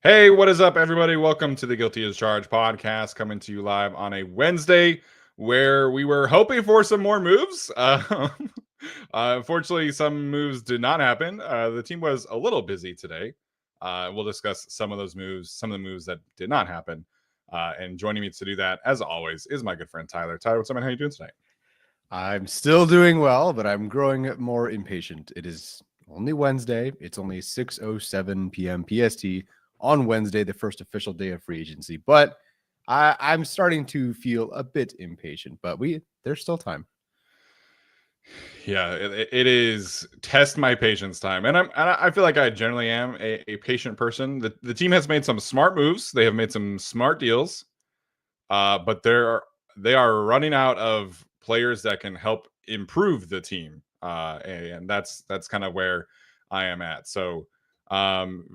Hey, what is up, everybody? Welcome to the Guilty as Charged podcast, coming to you live on a Wednesday where we were hoping for some more moves. Unfortunately, some moves did not happen. The team was a little busy today. We'll discuss some of those moves, some of the moves that did not happen. And joining me to do that, as always, is my good friend Tyler. Tyler, what's up, man? How you doing tonight? I'm still doing well, but I'm growing more impatient. It is only Wednesday. It's only 6:07 p.m. PST on Wednesday, the first official day of free agency. But I'm starting to feel a bit impatient, but there's still time. Yeah, it is test my patience time, and I feel like I generally am a patient person. The team has made some smart moves. They have made some smart deals, but they are running out of players that can help improve the team, and that's kind of where I am at. So,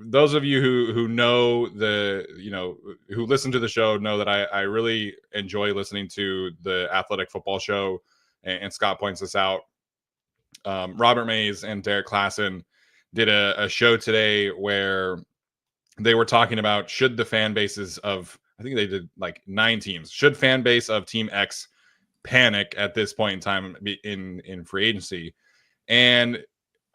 those of you who know who listen to the show know that I really enjoy listening to the Athletic Football Show, and Scott points this out. Robert Mays and Derek Klassen did a show today where they were talking about should the fan bases of, I think they did like 9 teams, should fan base of Team X panic at this point in time in free agency. And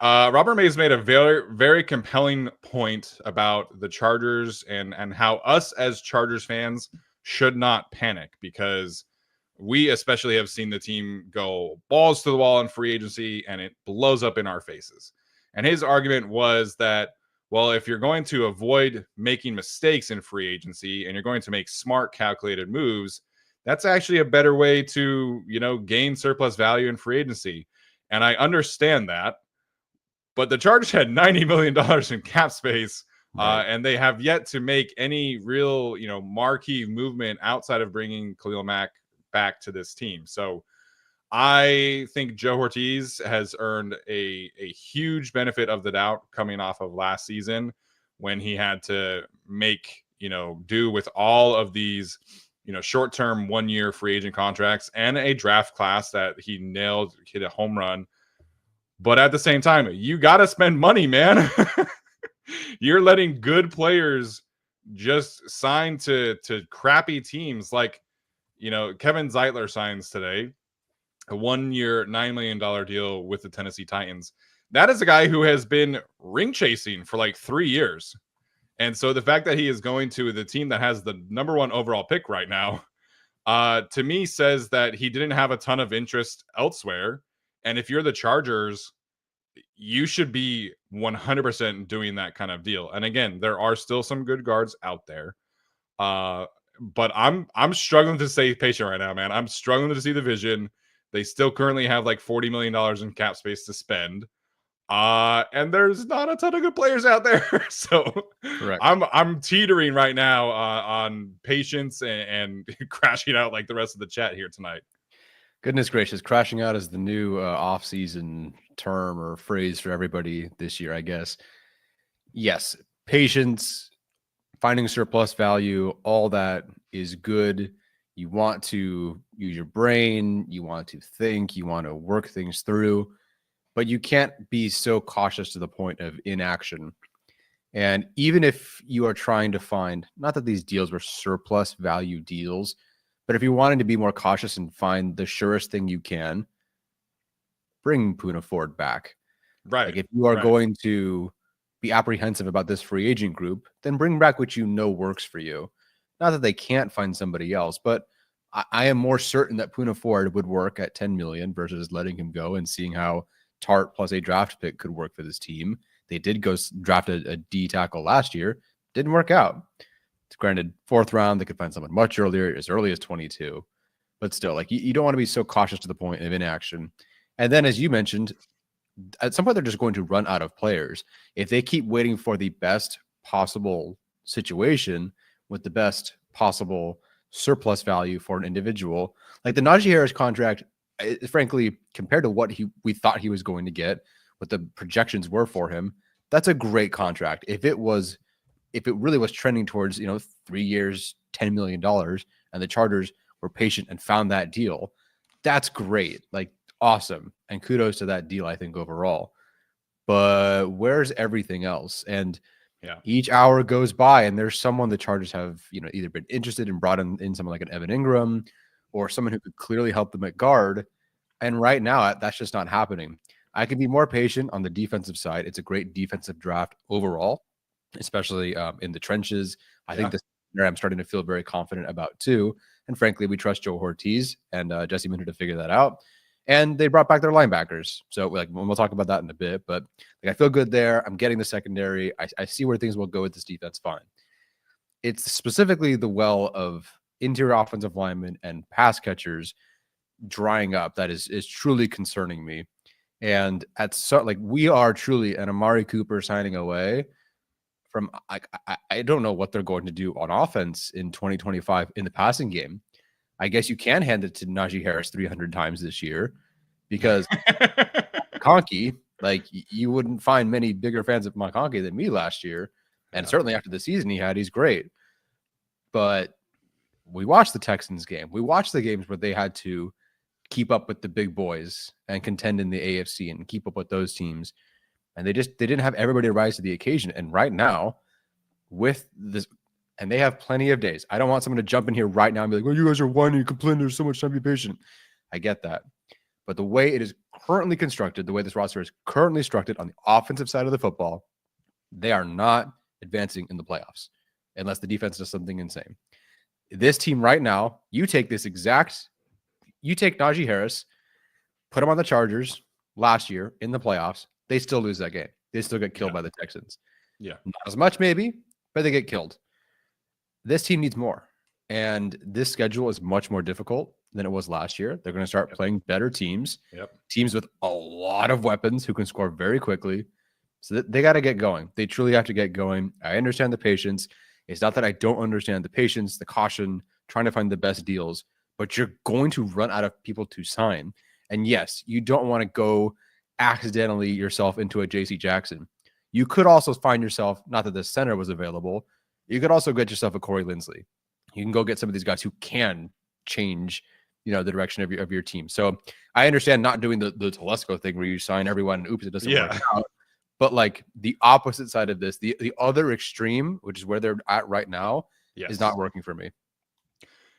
Robert Mays made a very, very compelling point about the Chargers and how us as Chargers fans should not panic, because we especially have seen the team go balls to the wall in free agency and it blows up in our faces. And his argument was that, well, if you're going to avoid making mistakes in free agency and you're going to make smart, calculated moves, that's actually a better way to, gain surplus value in free agency. And I understand that. But the Chargers had $90 million in cap space, Right. and they have yet to make any real, marquee movement outside of bringing Khalil Mack back to this team. So I think Joe Ortiz has earned a huge benefit of the doubt coming off of last season when he had to make, do with all of these, short-term 1-year free agent contracts and a draft class that he nailed, hit a home run. But at the same time, you got to spend money, man. You're letting good players just sign to crappy teams. Like, Kevin Zeitler signs today a 1-year, $9 million deal with the Tennessee Titans. That is a guy who has been ring chasing for like 3 years. And so the fact that he is going to the team that has the number 1 overall pick right now, to me says that he didn't have a ton of interest elsewhere. And if you're the Chargers, you should be 100% doing that kind of deal. And again, there are still some good guards out there. But I'm struggling to stay patient right now, man. I'm struggling to see the vision. They still currently have like $40 million in cap space to spend. And there's not a ton of good players out there. So Correct. I'm teetering right now on patience and crashing out like the rest of the chat here tonight. Goodness gracious, crashing out is the new off-season term or phrase for everybody this year, I guess. Yes, patience, finding surplus value, all that is good. You want to use your brain, you want to think, you want to work things through, but you can't be so cautious to the point of inaction. And even if you are trying to find, not that these deals were surplus value deals, but if you're wanting to be more cautious and find the surest thing you can, bring Poona Ford back. Right. Like if you are right. going to be apprehensive about this free agent group, then bring back what you know works for you. Not that they can't find somebody else, but I am more certain that Poona Ford would work at 10 million versus letting him go and seeing how Tart plus a draft pick could work for this team. They did go draft a D tackle last year. Didn't work out. It's granted, 4th round, they could find someone much earlier, as early as 22. But still, like you don't want to be so cautious to the point of inaction. And then, as you mentioned, at some point, they're just going to run out of players. If they keep waiting for the best possible situation with the best possible surplus value for an individual, like the Najee Harris contract, frankly, compared to what we thought he was going to get, what the projections were for him, that's a great contract. If it really was trending towards, 3 years, $10 million, and the Chargers were patient and found that deal, that's great. Like, awesome. And kudos to that deal, I think, overall. But where's everything else? And Yeah. Each hour goes by and there's someone the Chargers have, either been interested in, brought in someone like an Evan Ingram or someone who could clearly help them at guard. And right now, that's just not happening. I can be more patient on the defensive side. It's a great defensive draft overall, especially in the trenches. I think this I'm starting to feel very confident about too. And frankly, we trust Joe Ortiz and Jesse Minter to figure that out. And they brought back their linebackers. So we'll talk about that in a bit. But I feel good there. I'm getting the secondary. I see where things will go with this defense fine. It's specifically the well of interior offensive linemen and pass catchers drying up that is truly concerning me. And we are truly an Amari Cooper signing away from I don't know what they're going to do on offense in 2025 in the passing game. I guess you can hand it to Najee Harris 300 times this year because McConkey, you wouldn't find many bigger fans of McConkey than me last year. And certainly after the season he's great. But we watched the Texans game. We watched the games where they had to keep up with the big boys and contend in the AFC and keep up with those teams. And they didn't have everybody rise to the occasion. And right now, with this, and they have plenty of days. I don't want someone to jump in here right now and be like, well, you guys are whining, you complain, there's so much time to be patient. I get that. But the way it is currently constructed, the way this roster is currently constructed on the offensive side of the football, they are not advancing in the playoffs unless the defense does something insane. This team right now, you take Najee Harris, put him on the Chargers last year in the playoffs, they still lose that game. They still get killed by the Texans. Yeah. Not as much maybe, but they get killed. This team needs more. And this schedule is much more difficult than it was last year. They're going to start playing better teams, teams with a lot of weapons who can score very quickly. So they got to get going. They truly have to get going. I understand the patience. It's not that I don't understand the patience, the caution, trying to find the best deals, but you're going to run out of people to sign. And yes, you don't want to go accidentally yourself into a JC Jackson. You could also find yourself, not that the center was available, you could also get yourself a Corey Linsley. You can go get some of these guys who can change, the direction of your team. So I understand not doing the Telesco thing where you sign everyone and oops, it doesn't work out. But the opposite side of this, the other extreme, which is where they're at right now, is not working for me.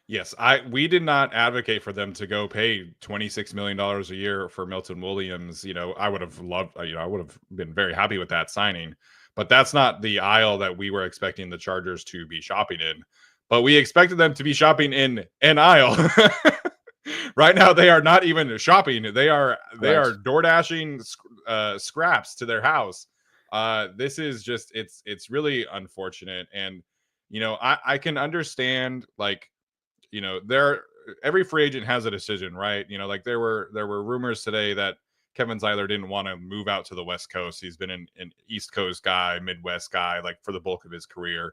Yes, we did not advocate for them to go pay $26 million a year for Milton Williams. I would have loved, I would have been very happy with that signing, but that's not the aisle that we were expecting the Chargers to be shopping in. But we expected them to be shopping in an aisle. Right now, they are not even shopping. They are door dashing scraps to their house. This is just it's really unfortunate, and I can understand every free agent has a decision, right? There were rumors today that Kevin Zeiler didn't want to move out to the West Coast. He's been an East Coast guy, Midwest guy, for the bulk of his career.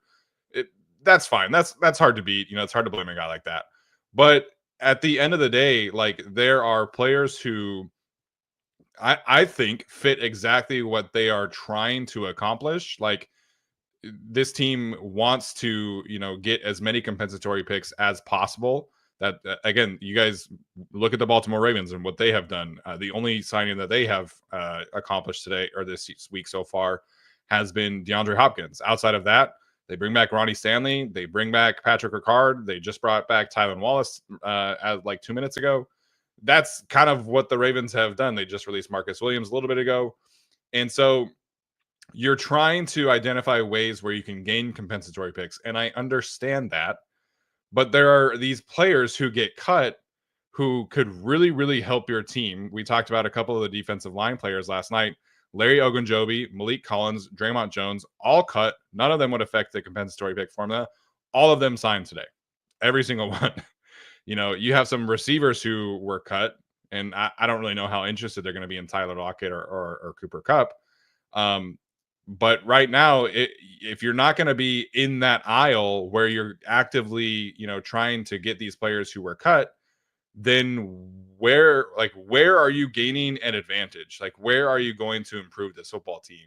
That's fine. That's hard to beat. It's hard to blame a guy like that. But at the end of the day, there are players who I think fit exactly what they are trying to accomplish. This team wants to, get as many compensatory picks as possible. That again, you guys look at the Baltimore Ravens and what they have done. The only signing that they have accomplished today or this week so far has been DeAndre Hopkins. Outside of that, they bring back Ronnie Stanley. They bring back Patrick Ricard. They just brought back Tylan Wallace as 2 minutes ago. That's kind of what the Ravens have done. They just released Marcus Williams a little bit ago. And so you're trying to identify ways where you can gain compensatory picks. And I understand that. But there are these players who get cut who could really, really help your team. We talked about a couple of the defensive line players last night. Larry Ogunjobi, Malik Collins, Draymond Jones, all cut. None of them would affect the compensatory pick formula. All of them signed today. Every single one. You have some receivers who were cut, and I don't really know how interested they're going to be in Tyler Lockett or Cooper Kupp. But right now, if you're not going to be in that aisle where you're actively, trying to get these players who were cut, then where are you gaining an advantage? Where are you going to improve this football team?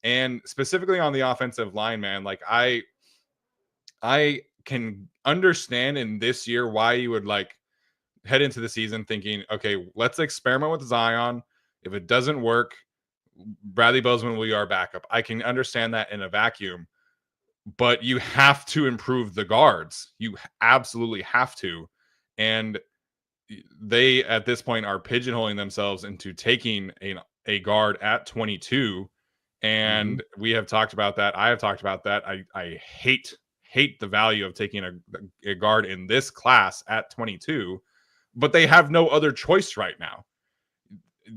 And specifically on the offensive line, man, I can understand in this year why you would head into the season thinking, okay, let's experiment with Zion. If it doesn't work, Bradley Bozeman will be our backup. I can understand that in a vacuum, but you have to improve the guards. You absolutely have to. And they, at this point, are pigeonholing themselves into taking a guard at 22. And we have talked about that. I have talked about that. I hate the value of taking a guard in this class at 22, but they have no other choice right now.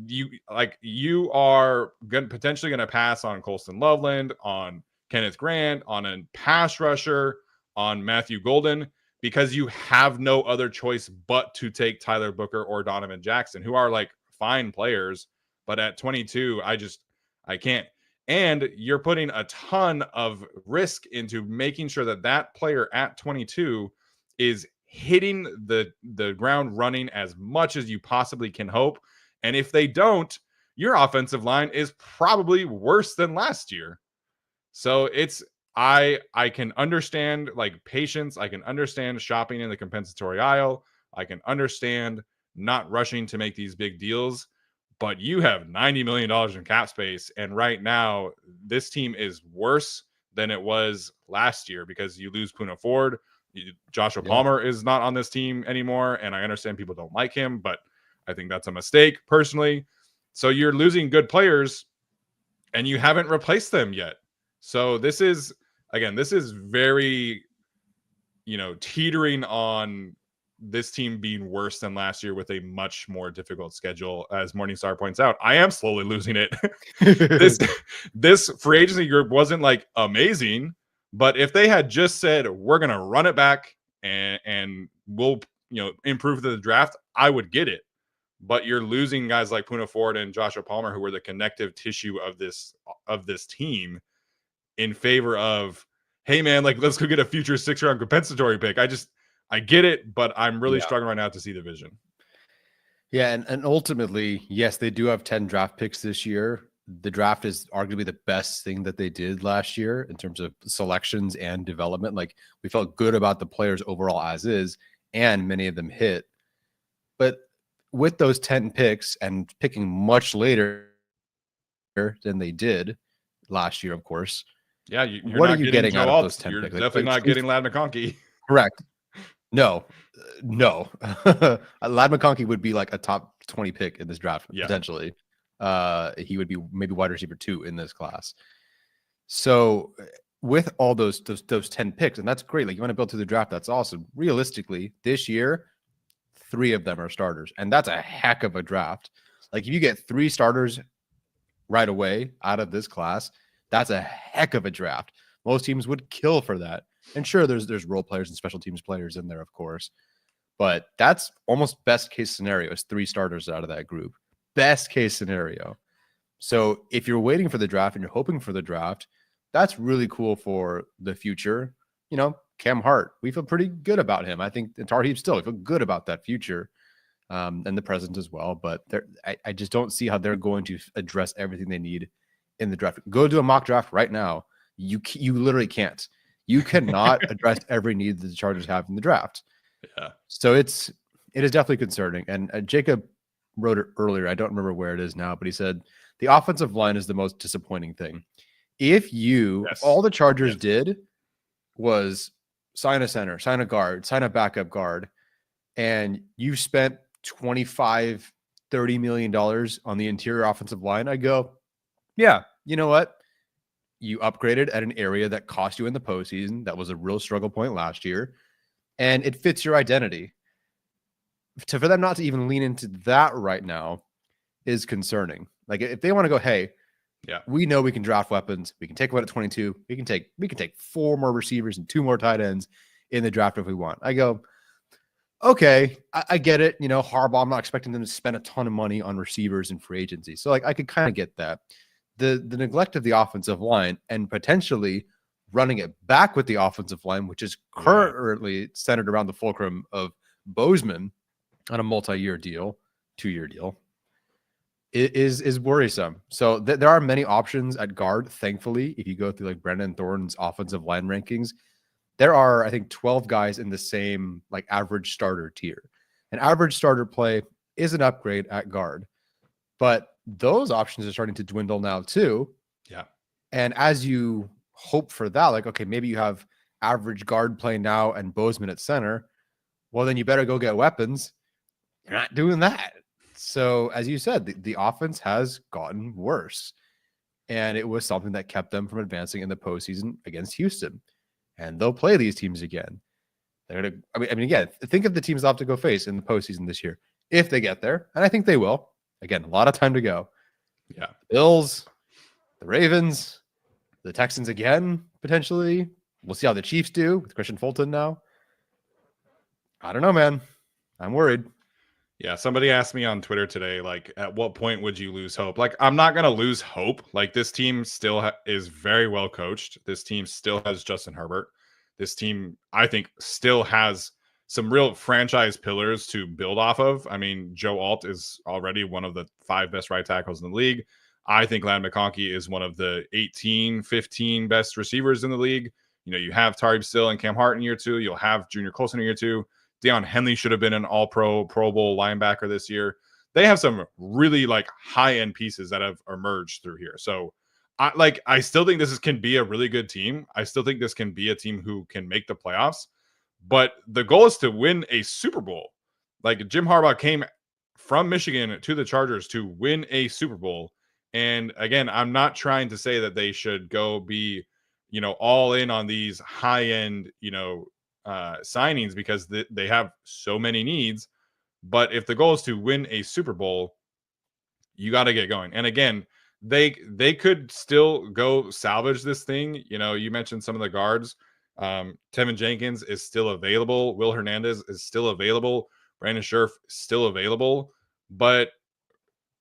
You are potentially going to pass on Colston Loveland, on Kenneth Grant, on a pass rusher, on Matthew Golden, because you have no other choice but to take Tyler Booker or Donovan Jackson, who are like fine players, but at 22, I can't. And you're putting a ton of risk into making sure that that player at 22 is hitting the ground running as much as you possibly can hope. And if they don't, your offensive line is probably worse than last year. So it's I can understand like patience. I can understand shopping in the compensatory aisle. I can understand not rushing to make these big deals. But you have $90 million in cap space. And right now, this team is worse than it was last year because you lose Puna Ford. Joshua Palmer is not on this team anymore. And I understand people don't like him, but I think that's a mistake personally. So you're losing good players and you haven't replaced them yet. So this is very, teetering on this team being worse than last year with a much more difficult schedule. As Morningstar points out, I am slowly losing it. This free agency group wasn't like amazing, but if they had just said, we're going to run it back and we'll, improve the draft, I would get it. But you're losing guys like Puna Ford and Joshua Palmer, who were the connective tissue of this team, in favor of, hey man, like let's go get a future 6th-round compensatory pick. I get it, but I'm really struggling right now to see the vision. Yeah, and ultimately, yes, they do have 10 draft picks this year. The draft is arguably the best thing that they did last year in terms of selections and development. Like, we felt good about the players overall as is, and many of them hit. But with those 10 picks and picking much later than they did last year, of course. Yeah, you're what not are you getting getting out of those 10 you're picks? definitely not getting Ladd McConkey. Correct. No. Ladd McConkey would be like a top 20 pick in this draft, potentially. He would be maybe wide receiver 2 in this class. So with all those 10 picks, and that's great. Like, you want to build through the draft, that's awesome. Realistically, this year, 3 of them are starters, and that's a heck of a draft. Like, if you get 3 starters right away out of this class, that's a heck of a draft. Most teams would kill for that. And sure, there's role players and special teams players in there, of course. But that's almost best case scenario is 3 starters out of that group. Best case scenario. So if you're waiting for the draft and you're hoping for the draft, that's really cool for the future. Cam Hart, we feel pretty good about him. I think Tar Heap still, we feel good about that future and the present as well. But I just don't see how they're going to address everything they need in the draft. Go do a mock draft right now. You literally can't. You cannot address every need that the Chargers have in the draft. Yeah. So it is definitely concerning. And Jacob wrote it earlier. I don't remember where it is now, but he said the offensive line is the most disappointing thing. If all the Chargers did was sign a center, sign a guard, sign a backup guard, and you spent $25, $30 million on the interior offensive line, I go, yeah, you know what? You upgraded at an area that cost you in the postseason. That was a real struggle point last year. And it fits your identity. For them not to even lean into that right now is concerning. Like, if they want to go, hey, we know we can draft weapons. We can take one at 22. We can take 4 more receivers and 2 more tight ends in the draft if we want. I go, okay, I get it. Harbaugh, I'm not expecting them to spend a ton of money on receivers and free agency. So like, I could kind of get that. The neglect of the offensive line and potentially running it back with the offensive line, which is currently centered around the fulcrum of Bozeman on a multi-year deal, 2-year deal, is worrisome. So there are many options at guard. Thankfully, if you go through like Brandon Thornton's offensive line rankings, there are, I think, 12 guys in the same like average starter tier. An average starter play is an upgrade at guard, but those options are starting to dwindle now too. Yeah. And as you hope for that, like, okay, maybe you have average guard play now and Bozeman at center. Well, then you better go get weapons. You're not doing that. So, as you said, the offense has gotten worse. And it was something that kept them from advancing in the postseason against Houston. And they'll play these teams again. They're going to, I mean, again, think of the teams they'll have to go face in the postseason this year, if they get there. And I think they will. Again, a lot of time to go. Yeah. The Bills, the Ravens, the Texans again, potentially. We'll see how the Chiefs do with Christian Fulton now. I don't know, man. I'm worried. Yeah, somebody asked me on Twitter today, like, at what point would you lose hope? Like, I'm not going to lose hope. Like, this team still is very well coached. This team still has Justin Herbert. This team, I think, still has some real franchise pillars to build off of. I mean, Joe Alt is already one of the 5 best right tackles in the league. I think Ladd McConkey is one of the 18, 15 best receivers in the league. You know, you have Tariq Still and Cam Hart in year 2. You'll have Junior Colson in year 2. Deion Henley should have been an all-pro, Pro Bowl linebacker this year. They have some really like high-end pieces that have emerged through here. So I still think this can be a really good team. I still think this can be a team who can make the playoffs. But the goal is to win a Super Bowl. Like, Jim Harbaugh came from Michigan to the Chargers to win a Super Bowl. And again, I'm not trying to say that they should go be, all in on these high-end, signings, because they have so many needs. But if the goal is to win a Super Bowl, you got to get going. And again, they could still go salvage this thing. You mentioned some of the guards. Tevin Jenkins is still available. Will Hernandez is still available. Brandon Scherf is still available. But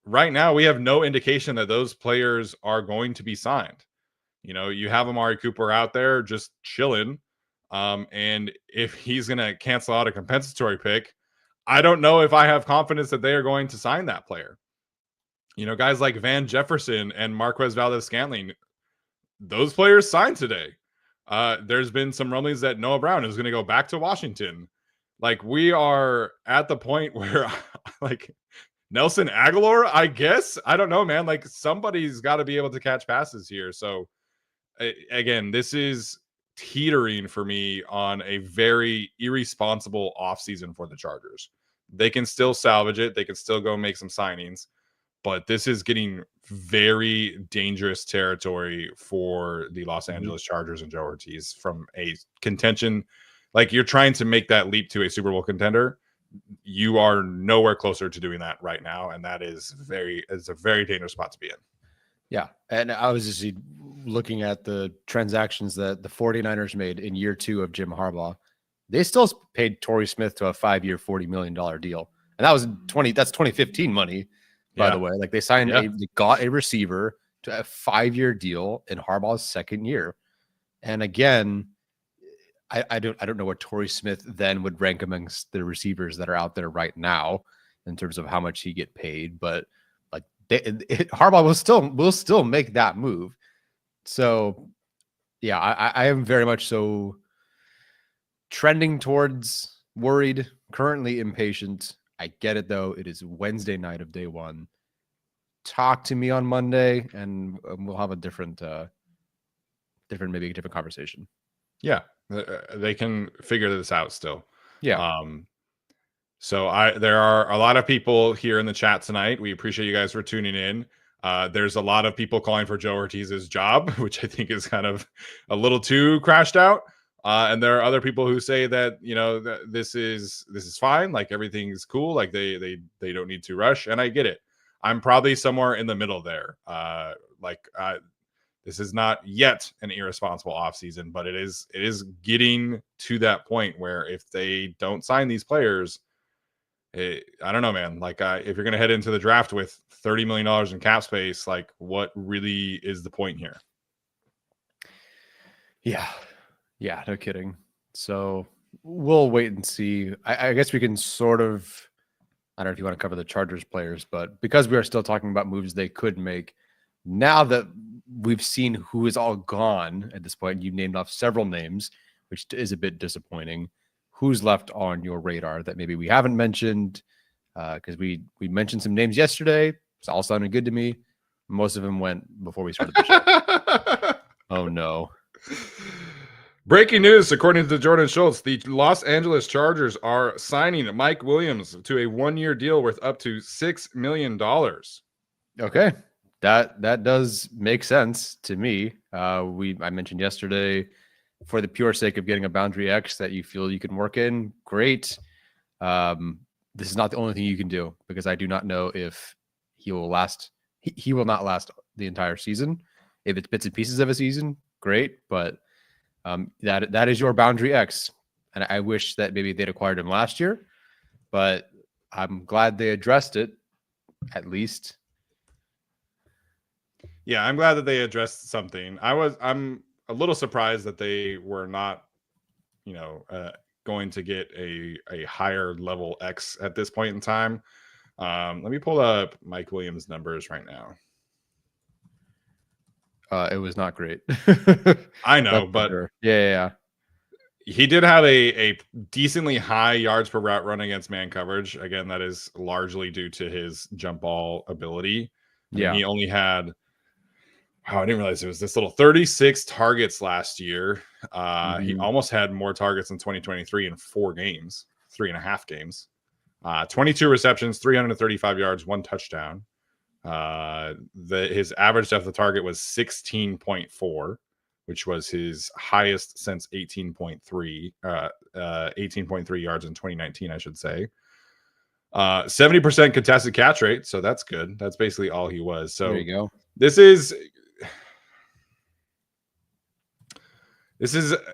right now, we have no indication that those players are going to be signed. You have Amari Cooper out there just chilling. And if he's going to cancel out a compensatory pick, I don't know if I have confidence that they are going to sign that player. Guys like Van Jefferson and Marquez Valdes-Scantling, those players signed today. There's been some rumblings that Noah Brown is going to go back to Washington. Like, we are at the point where, like, Nelson Aguilar, I guess. I don't know, man. Like, somebody's got to be able to catch passes here. So, again, this is teetering for me on a very irresponsible offseason for the Chargers. They can still salvage it. They can still go make some signings. But this is getting very dangerous territory for the Los Angeles Chargers and Joe Ortiz from a contention. Like, you're trying to make that leap to a Super Bowl contender. You are nowhere closer to doing that right now. And that is a very dangerous spot to be in. Yeah. And I was just looking at the transactions that the 49ers made in year 2 of Jim Harbaugh. They still paid Torrey Smith to a 5-year, $40 million deal. And that was that's 2015 money, by the way. Like, they signed they got a receiver to a 5-year deal in Harbaugh's second year. And again, I don't know what Torrey Smith then would rank amongst the receivers that are out there right now in terms of how much he get paid, but like, Harbaugh will still make that move. So yeah, I am very much so trending towards worried, currently impatient. I get it though. It is Wednesday night of day 1. Talk to me on Monday and we'll have a different conversation. Yeah. They can figure this out still. Yeah. So there are a lot of people here in the chat tonight. We appreciate you guys for tuning in. There's a lot of people calling for Joe Ortiz's job, which I think is kind of a little too crashed out. And there are other people who say that, that this is fine. Like, everything's cool. Like, they don't need to rush. And I get it. I'm probably somewhere in the middle there. This is not yet an irresponsible offseason, but it is getting to that point where if they don't sign these players, I don't know, man. Like, if you're going to head into the draft with $30 million in cap space, like, what really is the point here? Yeah, no kidding. So we'll wait and see. I guess we can sort of, I don't know if you want to cover the Chargers players, but because we are still talking about moves they could make, now that we've seen who is all gone at this point, you named off several names, which is a bit disappointing. Who's left on your radar that maybe we haven't mentioned? Because we mentioned some names yesterday. It's all sounded good to me. Most of them went before we started the show. Oh no. Breaking news, according to Jordan Schultz, the Los Angeles Chargers are signing Mike Williams to a 1-year deal worth up to $6 million. Okay. That does make sense to me. I mentioned yesterday, for the pure sake of getting a boundary X that you feel you can work in, great. This is not the only thing you can do, because I do not know if he will last. He will not last the entire season. If it's bits and pieces of a season, great. But that is your boundary X. And I wish that maybe they'd acquired him last year, but I'm glad they addressed it, at least. Yeah, I'm glad that they addressed something. I'm a little surprised that they were not, going to get a higher level X at this point in time. Let me pull up Mike Williams' numbers right now. It was not great. I know, but sure. Yeah. He did have a decently high yards per route run against man coverage. Again, that is largely due to his jump ball ability. He only had, I didn't realize it was this little 36 targets last year. He almost had more targets in 2023 in 3.5 games. 22 receptions, 335 yards, 1 touchdown. His average depth of target was 16.4, which was his highest since 18.3 yards in 2019, I should say. 70% contested catch rate, so that's good. That's basically all he was. So there you go. This is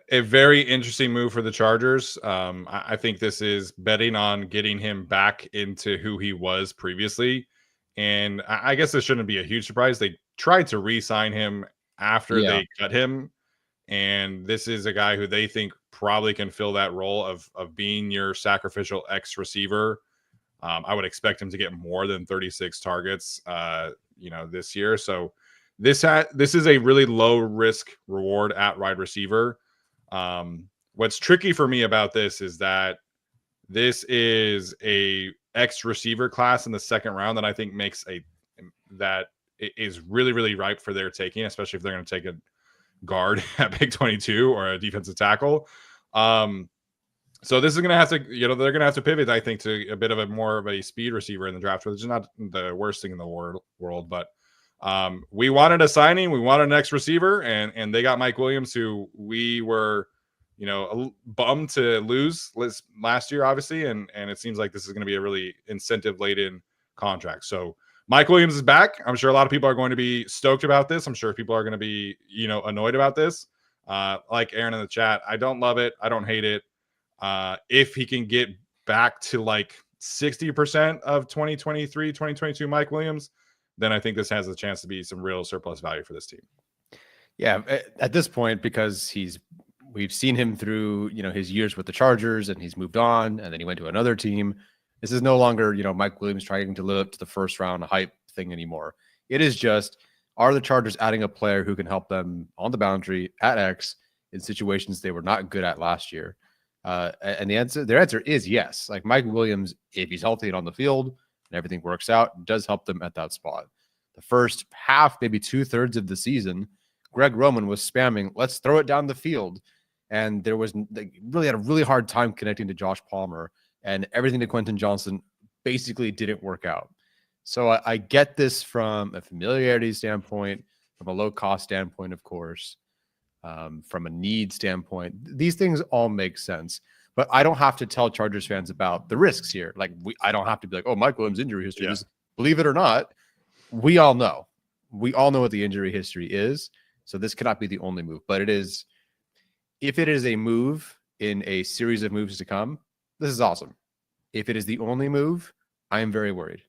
a very interesting move for the Chargers. I think this is betting on getting him back into who he was previously. And I guess this shouldn't be a huge surprise. They tried to re-sign him after they cut him. And this is a guy who they think probably can fill that role of being your sacrificial X receiver. I would expect him to get more than 36 targets, this year. So this is a really low risk reward at wide receiver. What's tricky for me about this is that this is a X receiver class in the second round that I think that is really, really ripe for their taking, especially if they're going to take a guard at pick 22 or a defensive tackle. So this is going to have to, they're going to have to pivot, I think, to a bit of more of a speed receiver in the draft, which is not the worst thing in the world, but we wanted a signing, we wanted an X receiver, and they got Mike Williams, who we were, bummed to lose last year, obviously, and it seems like this is going to be a really incentive-laden contract. So Mike Williams is back. I'm sure a lot of people are going to be stoked about this. I'm sure people are going to be, annoyed about this. Like Aaron in the chat, I don't love it. I don't hate it. If he can get back to like 60% of 2023, 2022 Mike Williams, then I think this has a chance to be some real surplus value for this team. Yeah, at this point, because we've seen him through, his years with the Chargers, and he's moved on, and then he went to another team. This is no longer, Mike Williams trying to live up to the first round hype thing anymore. It is just, are the Chargers adding a player who can help them on the boundary at X in situations they were not good at last year? And their answer is yes. Like Mike Williams, if he's healthy and on the field and everything works out, does help them at that spot. The first half, maybe 2/3 of the season, Greg Roman was spamming, let's throw it down the field. And they really had a really hard time connecting to Josh Palmer, and everything to Quentin Johnson basically didn't work out. So I get this from a familiarity standpoint, from a low cost standpoint, of course. From a need standpoint, these things all make sense, but I don't have to tell Chargers fans about the risks here. Like I don't have to be like, oh, Mike Williams' injury history. Just believe it or not, we all know what the injury history is. So this cannot be the only move, but it is. If it is a move in a series of moves to come, this is awesome. If it is the only move, I am very worried.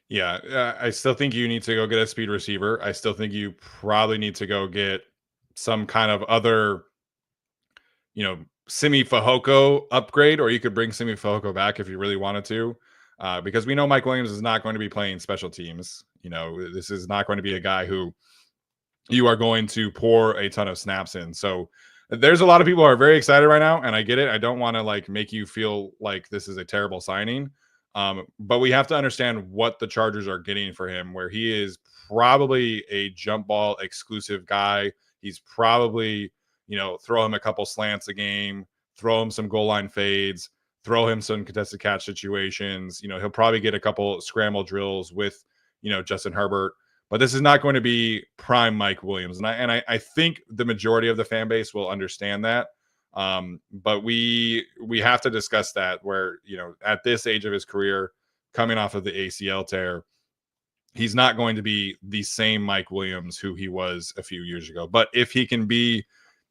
Yeah, I still think you need to go get a speed receiver. I still think you probably need to go get some kind of other, Simi Fehoko upgrade, or you could bring Simi Fehoko back if you really wanted to, because we know Mike Williams is not going to be playing special teams. This is not going to be a guy who you are going to pour a ton of snaps in. So there's a lot of people who are very excited right now, and I get it. I don't want to make you feel like this is a terrible signing. But we have to understand what the Chargers are getting for him, where he is probably a jump ball exclusive guy. He's probably, throw him a couple slants a game, throw him some goal line fades, throw him some contested catch situations. He'll probably get a couple scramble drills with, Justin Herbert. But this is not going to be prime Mike Williams. And I think the majority of the fan base will understand that. But we have to discuss that, where, at this age of his career, coming off of the ACL tear, he's not going to be the same Mike Williams who he was a few years ago. But if he can be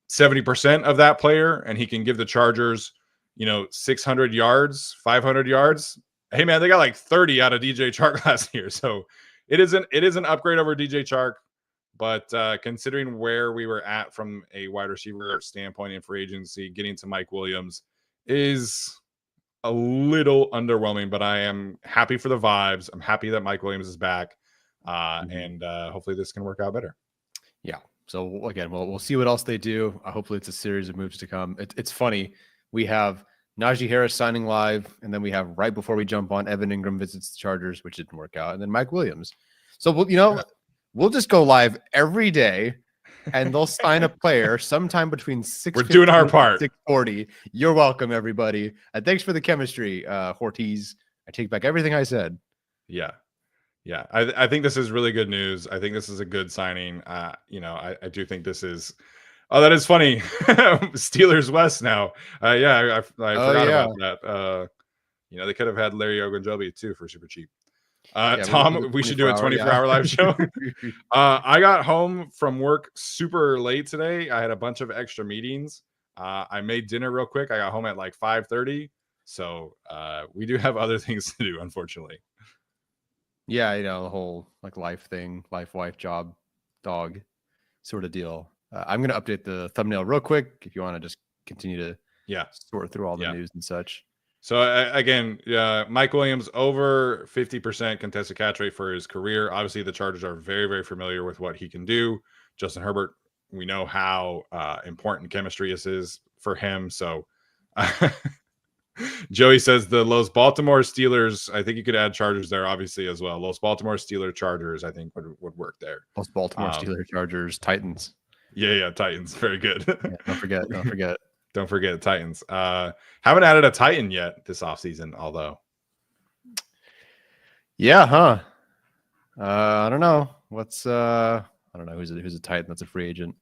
70% of that player and he can give the Chargers, 600 yards, 500 yards, hey man, they got like 30 out of DJ Chark last year. So it is an upgrade over DJ Chark. But considering where we were at from a wide receiver standpoint in free agency, getting to Mike Williams is a little underwhelming, but I am happy for the vibes. I'm happy that Mike Williams is back, and hopefully this can work out better. Yeah. So again, we'll see what else they do. Hopefully it's a series of moves to come. It's funny. We have Najee Harris signing live, and then we have, right before we jump on, Evan Ingram visits the Chargers, which didn't work out, and then Mike Williams. So we'll just go live every day, and they'll sign a player sometime between 6. We're doing our part. 6:40. You're welcome, everybody. And thanks for the chemistry, Ortiz. I take back everything I said. Yeah. I think this is really good news. I think this is a good signing. I do think this is. Oh, that is funny. Steelers West now. I forgot about that. They could have had Larry Ogunjobi too for super cheap. Tom, we should do a 24-hour live show. I got home from work super late today. I had a bunch of extra meetings. I made dinner real quick. I got home at like 5:30. So we do have other things to do, unfortunately. Yeah, the whole life thing, life, wife, job, dog sort of deal. I'm going to update the thumbnail real quick if you want to just continue to sort through all the news and such. So again, Mike Williams over 50% contested catch rate for his career. Obviously, the Chargers are very, very familiar with what he can do. Justin Herbert, we know how important chemistry is for him. So Joey says the Los Baltimore Steelers. I think you could add Chargers there, obviously, as well. Los Baltimore Steelers Chargers, I think would work there. Los Baltimore Steelers Chargers Titans. Yeah, Titans. Very good. Don't forget. Don't forget the Titans. Haven't added a Titan yet this offseason, although. Yeah, huh? I don't know. I don't know who's a Titan that's a free agent.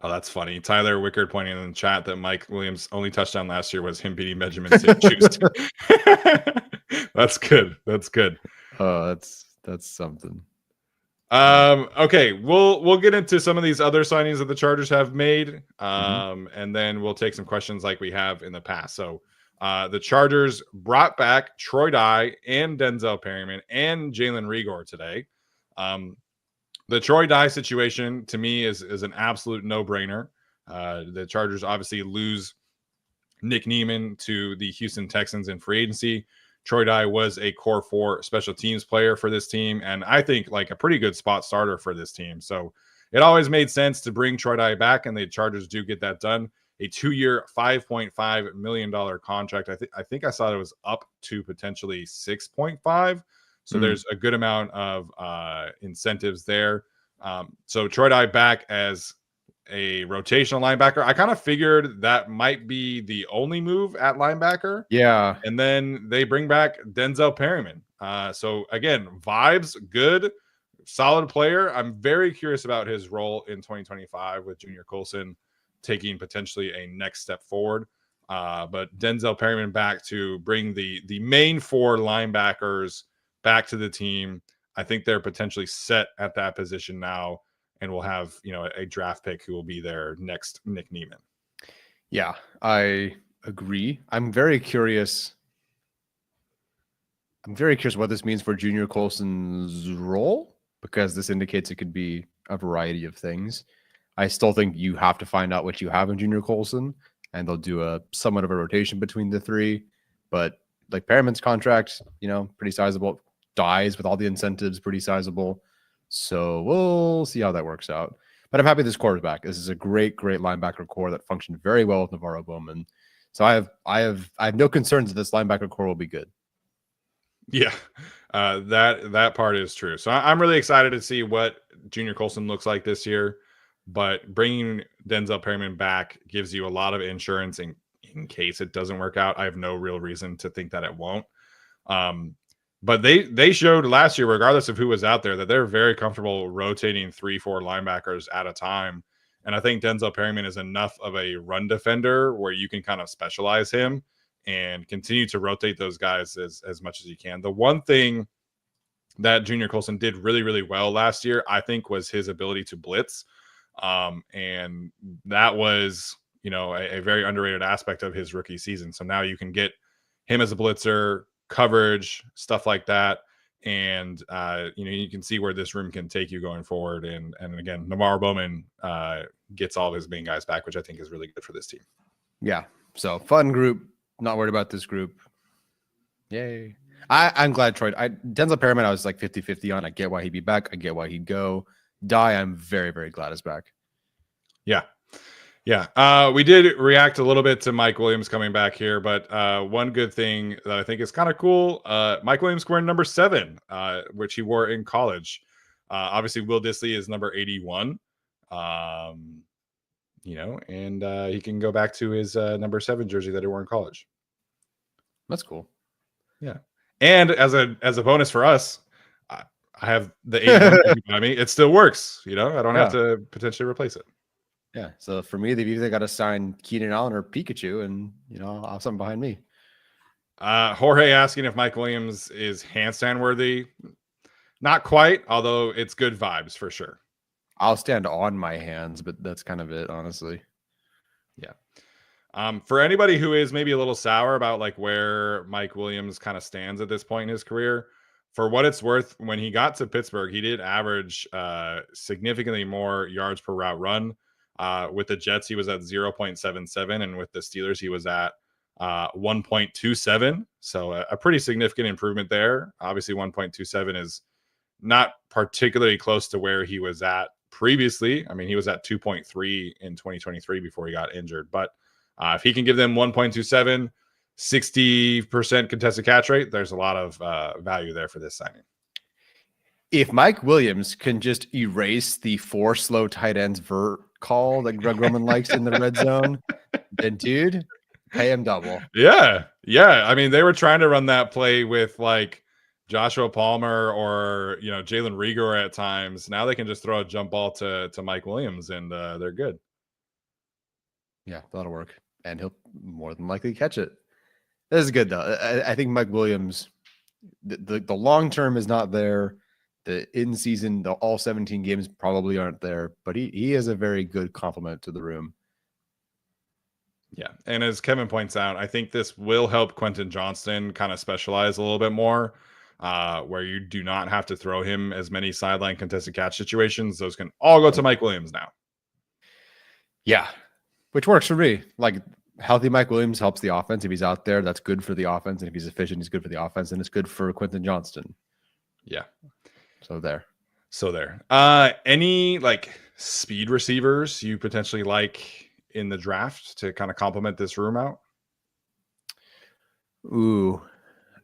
Oh, that's funny. Tyler Wickard pointing in the chat that Mike Williams' only touchdown last year was him beating Benjamin St-Juste. That's good. Oh, that's something. Okay, we'll get into some of these other signings that the Chargers have made, and then we'll take some questions like we have in the past. So the Chargers brought back Troy Dye and Denzel Perryman and Jalen Reagor today. The Troy Dye situation to me is an absolute no-brainer. The Chargers obviously lose Nick Neiman to the Houston Texans in free agency. Troy Dye was a core 4 special teams player for this team, and I think like a pretty good spot starter for this team. So it always made sense to bring Troy Dye back, and the Chargers do get that done. A 2-year, $5.5 million contract. I think I saw it was up to potentially 6.5. So there's a good amount of incentives there. So Troy Dye back as a rotational linebacker. I kind of figured that might be the only move at linebacker. Yeah. And then they bring back Denzel Perryman. So again, vibes good, solid player. I'm very curious about his role in 2025 with Junior Colson taking potentially a next step forward. But Denzel Perryman back to bring the main 4 linebackers back to the team. I think they're potentially set at that position now, and we'll have a draft pick who will be their next Nick Neiman. Yeah, I agree. I'm very curious what this means for Junior Colson's role, because this indicates it could be a variety of things. I still think you have to find out what you have in Junior Colson, and they'll do a somewhat of a rotation between the 3. But like Perriman's contract, pretty sizable. Dies with all the incentives, pretty sizable. So we'll see how that works out. But I'm happy this core is back. This is a great linebacker core that functioned very well with Navarro Bowman. So I have no concerns that this linebacker core will be good. Yeah, that part is true. So I'm really excited to see what Junior Colson looks like this year. But bringing Denzel Perryman back gives you a lot of insurance in case it doesn't work out. I have no real reason to think that it won't. Um, but they showed last year, regardless of who was out there, that they're very comfortable rotating 3-4 linebackers at a time. And I think Denzel Perryman is enough of a run defender where you can kind of specialize him and continue to rotate those guys as much as you can. The one thing that Junior Colson did really, really well last year, I think, was his ability to blitz. And that was, a very underrated aspect of his rookie season. So now you can get him as a blitzer, coverage, stuff like that. And, you can see where this room can take you going forward. And again, Navarro Bowman gets all of his main guys back, which I think is really good for this team. Yeah. So fun group. Not worried about this group. Yay. I'm glad Troy. Denzel Perryman, I was like 50-50 on. I get why he'd be back. I get why he'd go. Dye, I'm very, very glad is back. Yeah. Yeah. We did react a little bit to Mike Williams coming back here, but one good thing that I think is kind of cool, Mike Williams wearing number 7, which he wore in college. Obviously, Will Dissly is number 81. And he can go back to his number 7 jersey that he wore in college. That's cool. Yeah. And as a bonus for us, I have the 81 jersey by me. It still works. I don't have to potentially replace it. Yeah. So for me, they've either got to sign Keenan Allen or Pikachu, and I'll have something behind me. Jorge asking if Mike Williams is handstand worthy. Not quite, although it's good vibes for sure. I'll stand on my hands, but that's kind of it, honestly. Yeah. For anybody who is maybe a little sour about like where Mike Williams kind of stands at this point in his career, for what it's worth, when he got to Pittsburgh, he did average significantly more yards per route run. With the Jets, he was at 0.77, and with the Steelers, he was at 1.27. So a pretty significant improvement there. Obviously, 1.27 is not particularly close to where he was at previously. I mean, he was at 2.3 in 2023 before he got injured. But if he can give them 1.27, 60% contested catch rate, there's a lot of value there for this signing. If Mike Williams can just erase the 4 slow tight ends vert call that Greg Roman likes in the red zone, then dude, pay him double. Yeah. I mean, they were trying to run that play with like Joshua Palmer or Jalen Reagor at times. Now they can just throw a jump ball to Mike Williams, and they're good. Yeah, that'll work, and he'll more than likely catch it. This is good though. I think Mike Williams, the long term is not there. The in season, the all 17 games probably aren't there, but he is a very good complement to the room. Yeah. And as Kevin points out, I think this will help Quentin Johnston kind of specialize a little bit more, where you do not have to throw him as many sideline contested catch situations. Those can all go to Mike Williams now. Yeah, which works for me. Like healthy Mike Williams helps the offense. If he's out there, that's good for the offense. And if he's efficient, he's good for the offense. And it's good for Quentin Johnston. Yeah. So there. Any like speed receivers you potentially like in the draft to kind of complement this room out? Ooh,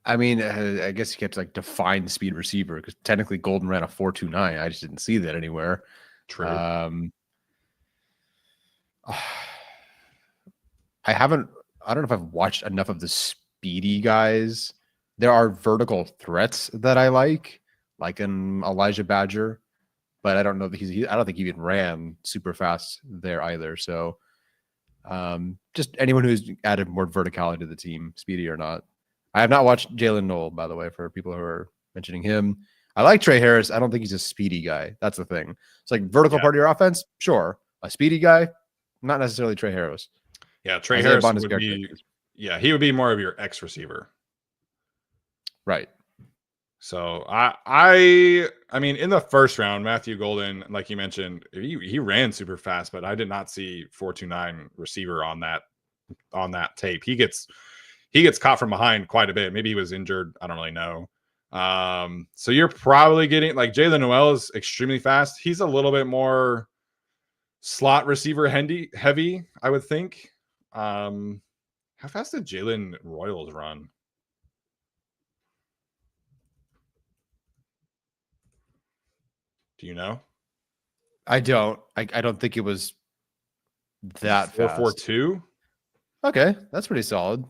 I mean, I guess you have to like define speed receiver because technically Golden ran a 4.29. I just didn't see that anywhere. True. I don't know if I've watched enough of the speedy guys. There are vertical threats that I like an Elijah Badger, but I don't know that I don't think he even ran super fast there either. So just anyone who's added more verticality to the team, speedy or not. I have not watched Jalen Knoll, by the way, for people who are mentioning him. I like Trey Harris. I don't think he's a speedy guy. That's the thing. It's like vertical part of your offense, sure. A speedy guy, not necessarily Trey Harris. Yeah, Trey Harris would be. Yeah, he would be more of your X receiver. Right. So I mean, in the first round, Matthew Golden, like you mentioned, he ran super fast, but I did not see 4.29 receiver on that tape. He gets caught from behind quite a bit. Maybe he was injured. I don't really know. So you're probably getting like Jalen Noel is extremely fast. He's a little bit more slot receiver heavy, I would think. How fast did Jalen Royals run? Do you know? I don't. I don't think it was that fast. 4.42. Okay, that's pretty solid.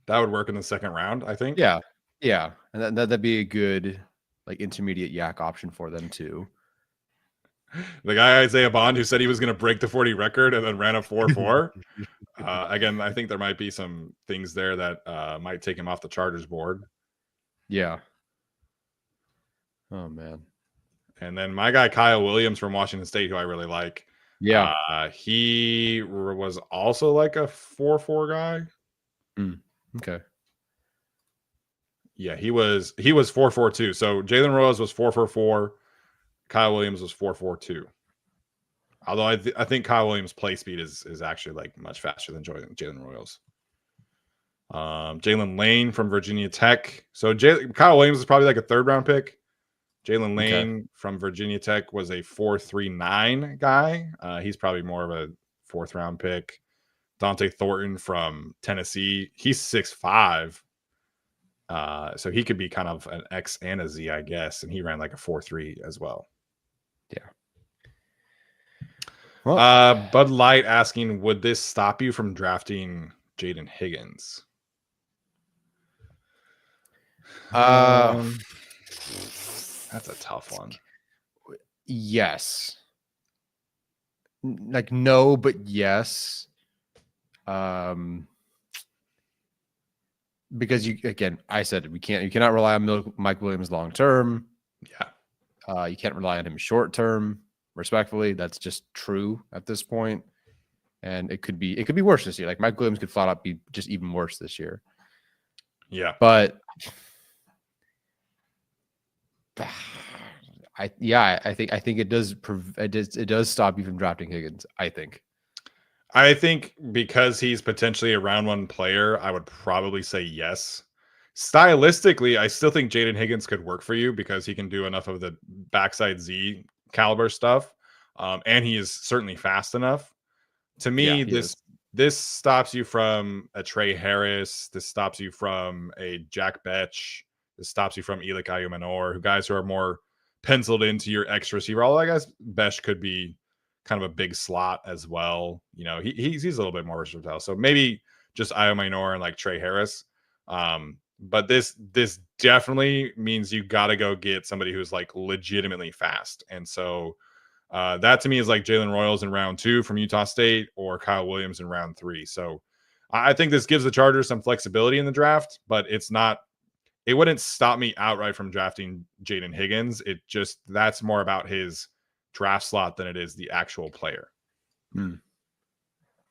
That would work in the second round, I think. Yeah, yeah, and that'd be a good like intermediate yak option for them too. The guy Isaiah Bond who said he was going to break the 40 record and then ran a 4.4. Again, I think there might be some things there that might take him off the Chargers board. Yeah. Oh man. And then my guy Kyle Williams from Washington State, who I really like. Yeah. He was also like a 4.4 guy. Okay. Yeah, he was 4.4 too. So Jalen Rose was 4.44. Kyle Williams was 4.42. Although I think Kyle Williams' play speed is actually like much faster than Jalen Royals. Jalen Lane from Virginia Tech. So Kyle Williams is probably like a third round pick. Jalen Lane from Virginia Tech was a 4.39 guy. He's probably more of a fourth round pick. Dante Thornton from Tennessee. He's 6'5". So he could be kind of an X and a Z, I guess. And he ran like a 4.3 as well. Yeah. Well, Bud Light asking, would this stop you from drafting Jaden Higgins? That's a tough one. Yes. Like no, but yes. Because you said you cannot rely on Mike Williams long term. Yeah. You can't rely on him short term. Respectfully, that's just true at this point. And it could be worse this year. Like Mike Williams could flat out be just even worse this year. Yeah. But I think it does stop you from drafting Higgins, I think because he's potentially a round one player, I would probably say yes. Stylistically, I still think Jaden Higgins could work for you because he can do enough of the backside Z caliber stuff. And he is certainly fast enough. To me, this stops you from a Trey Harris. This stops you from a Jack Betch. This stops you from Elik Ayumanor, guys who are more penciled into your X receiver. Although I guess Betch could be kind of a big slot as well. You know, he's a little bit more versatile. So maybe just Ayumanor and like Trey Harris. But this definitely means you got to go get somebody who's like legitimately fast. And so that to me is like Jalen Royals in round 2 from Utah State or Kyle Williams in round 3. So I think this gives the Chargers some flexibility in the draft, but it wouldn't stop me outright from drafting Jaden Higgins. That's more about his draft slot than it is the actual player.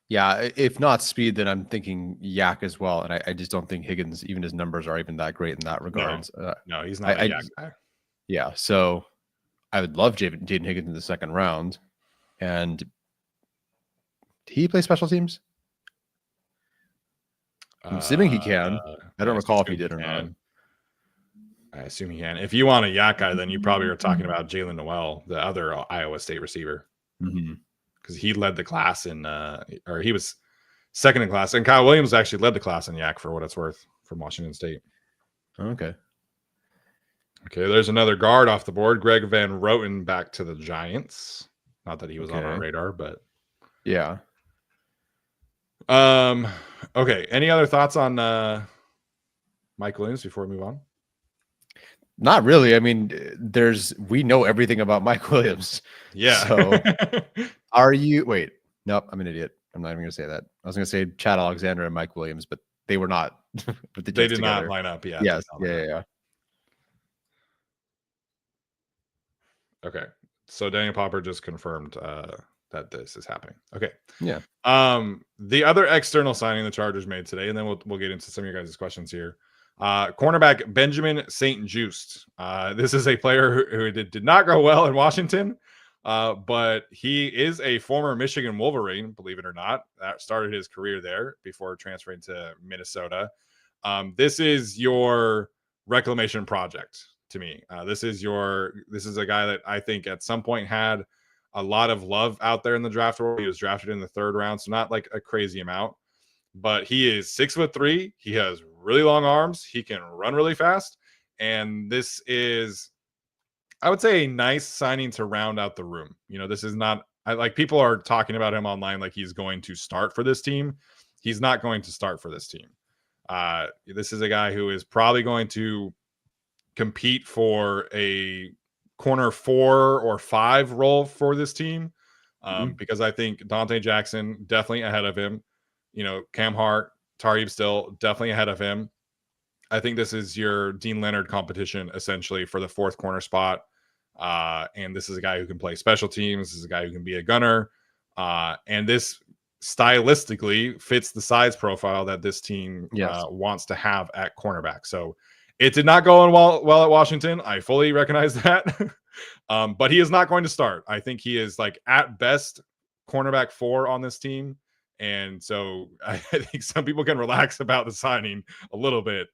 Yeah, if not speed, then I'm thinking yak as well. And I just don't think Higgins, even his numbers are even that great in that regards. No, he's not a yak guy. Yeah, so I would love Jaden Higgins in the second round. And did he play special teams? I'm assuming he can. I don't recall if he did or not. I assume he can. If you want a yak guy, then you probably are talking about Jalen Noel, the other Iowa State receiver. Because he led the class or he was second in class. And Kyle Williams actually led the class in yak for what it's worth from Washington State. Okay, there's another guard off the board. Greg Van Roten back to the Giants. Not that he was on our radar, but yeah. Okay. Any other thoughts on Mike Williams before we move on? Not really. I mean, we know everything about Mike Williams. Yeah. So are you? Wait, nope. I'm an idiot. I'm not even going to say that. I was going to say Chad Alexander and Mike Williams, but they were not. They did not line up. Yeah. Yes. Yeah. Okay. So Daniel Popper just confirmed that this is happening. Okay. Yeah. The other external signing the Chargers made today, and then we'll get into some of your guys' questions here. Cornerback Benjamin St-Juste. This is a player who did not go well in Washington, but he is a former Michigan Wolverine, believe it or not. That started his career there before transferring to Minnesota. This is your reclamation project to me. This is a guy that I think at some point had a lot of love out there in the draft world. He was drafted in the 3rd round, so not like a crazy amount. But he is 6'3". He has really long arms. He can run really fast. And this is I would say a nice signing to round out the room. This is not like people are talking about him online like he's going to start for this team. He's not going to start for this team. This is a guy who is probably going to compete for a corner 4 or 5 role for this team, because I think Dante Jackson definitely ahead of him. Cam Hart, Tariq still definitely ahead of him. I think this is your Dean Leonard competition essentially for the 4th corner spot. And this is a guy who can play special teams. This is a guy who can be a gunner. And this stylistically fits the size profile that this team wants to have at cornerback. So it did not go on well at Washington. I fully recognize that. But he is not going to start. I think he is like at best cornerback 4 on this team. And so I think some people can relax about the signing a little bit.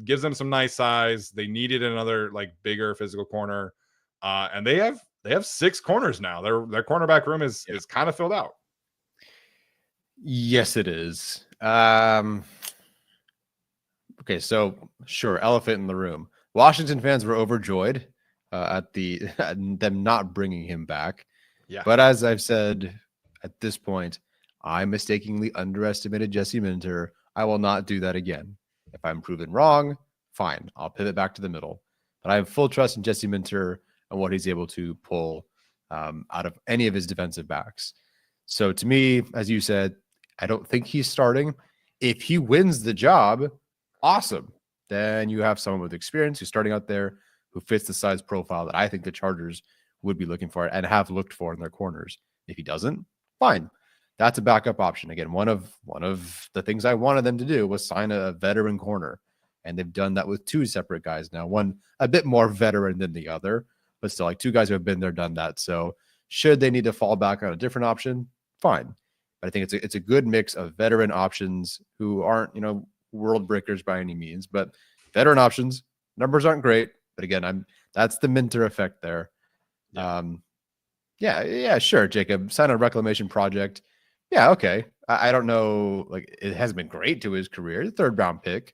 Gives them some nice size. They needed another like bigger physical corner. And they have 6 corners now. Their cornerback room is kind of filled out. Yes, it is. Okay, so sure, elephant in the room. Washington fans were overjoyed at them not bringing him back. Yeah. But as I've said at this point, I mistakenly underestimated Jesse Minter. I will not do that again. If I'm proven wrong, fine. I'll pivot back to the middle. But I have full trust in Jesse Minter and what he's able to pull out of any of his defensive backs. So to me, as you said, I don't think he's starting. If he wins the job, awesome. Then you have someone with experience who's starting out there who fits the size profile that I think the Chargers would be looking for and have looked for in their corners. If he doesn't, fine. That's a backup option. Again, one of the things I wanted them to do was sign a veteran corner. And they've done that with 2 separate guys now. One a bit more veteran than the other, but still like 2 guys who have been there, done that. So should they need to fall back on a different option, fine. But I think it's a good mix of veteran options who aren't, world breakers by any means, but veteran options. Numbers aren't great, but again, that's the Minter effect there. Yeah, sure, Jacob. Sign a reclamation project. Yeah, okay. I don't know. Like, it hasn't been great to his career. The 3rd round pick.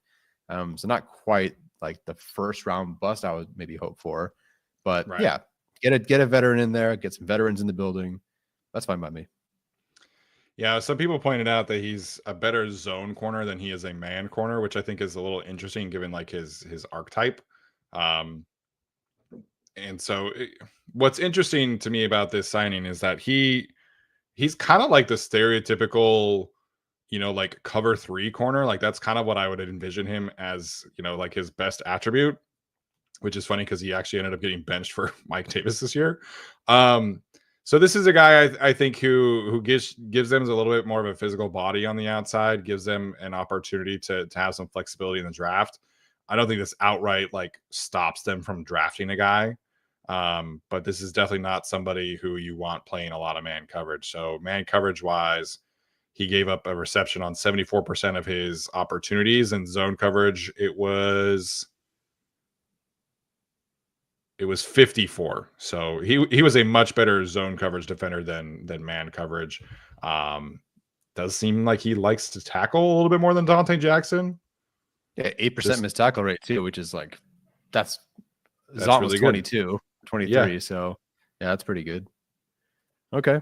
So not quite like the 1st round bust I would maybe hope for. But yeah, get a veteran in there, get some veterans in the building. That's fine by me. Yeah, some people pointed out that he's a better zone corner than he is a man corner, which I think is a little interesting given like his archetype. And so what's interesting to me about this signing is that he's kind of like the stereotypical, like cover 3 corner. Like that's kind of what I would envision him as, like his best attribute, which is funny because he actually ended up getting benched for Mike Davis this year. So this is a guy I think who gives them a little bit more of a physical body on the outside, gives them an opportunity to have some flexibility in the draft. I don't think this outright like stops them from drafting a guy. But this is definitely not somebody who you want playing a lot of man coverage. So man coverage wise, he gave up a reception on 74% of his opportunities, and zone coverage, it was 54. So he was a much better zone coverage defender than man coverage. Does seem like he likes to tackle a little bit more than Dante Jackson. Yeah, 8% missed tackle rate too, which is like that's Zont really was 22, 23. Yeah. So yeah, that's pretty good. Okay.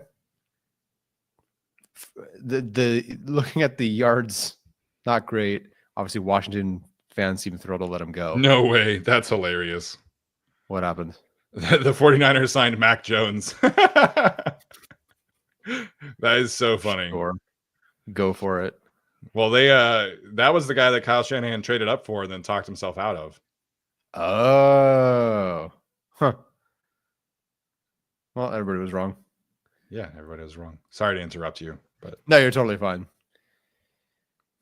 The looking at the yards, not great. Obviously, Washington fans seem thrilled to let him go. No way. That's hilarious. What happened? The 49ers signed Mac Jones. That is so funny. Sure. Go for it. Well, that was the guy that Kyle Shanahan traded up for and then talked himself out of. Oh. Huh. Well, everybody was wrong. Yeah, everybody was wrong. Sorry to interrupt you, but no, you're totally fine.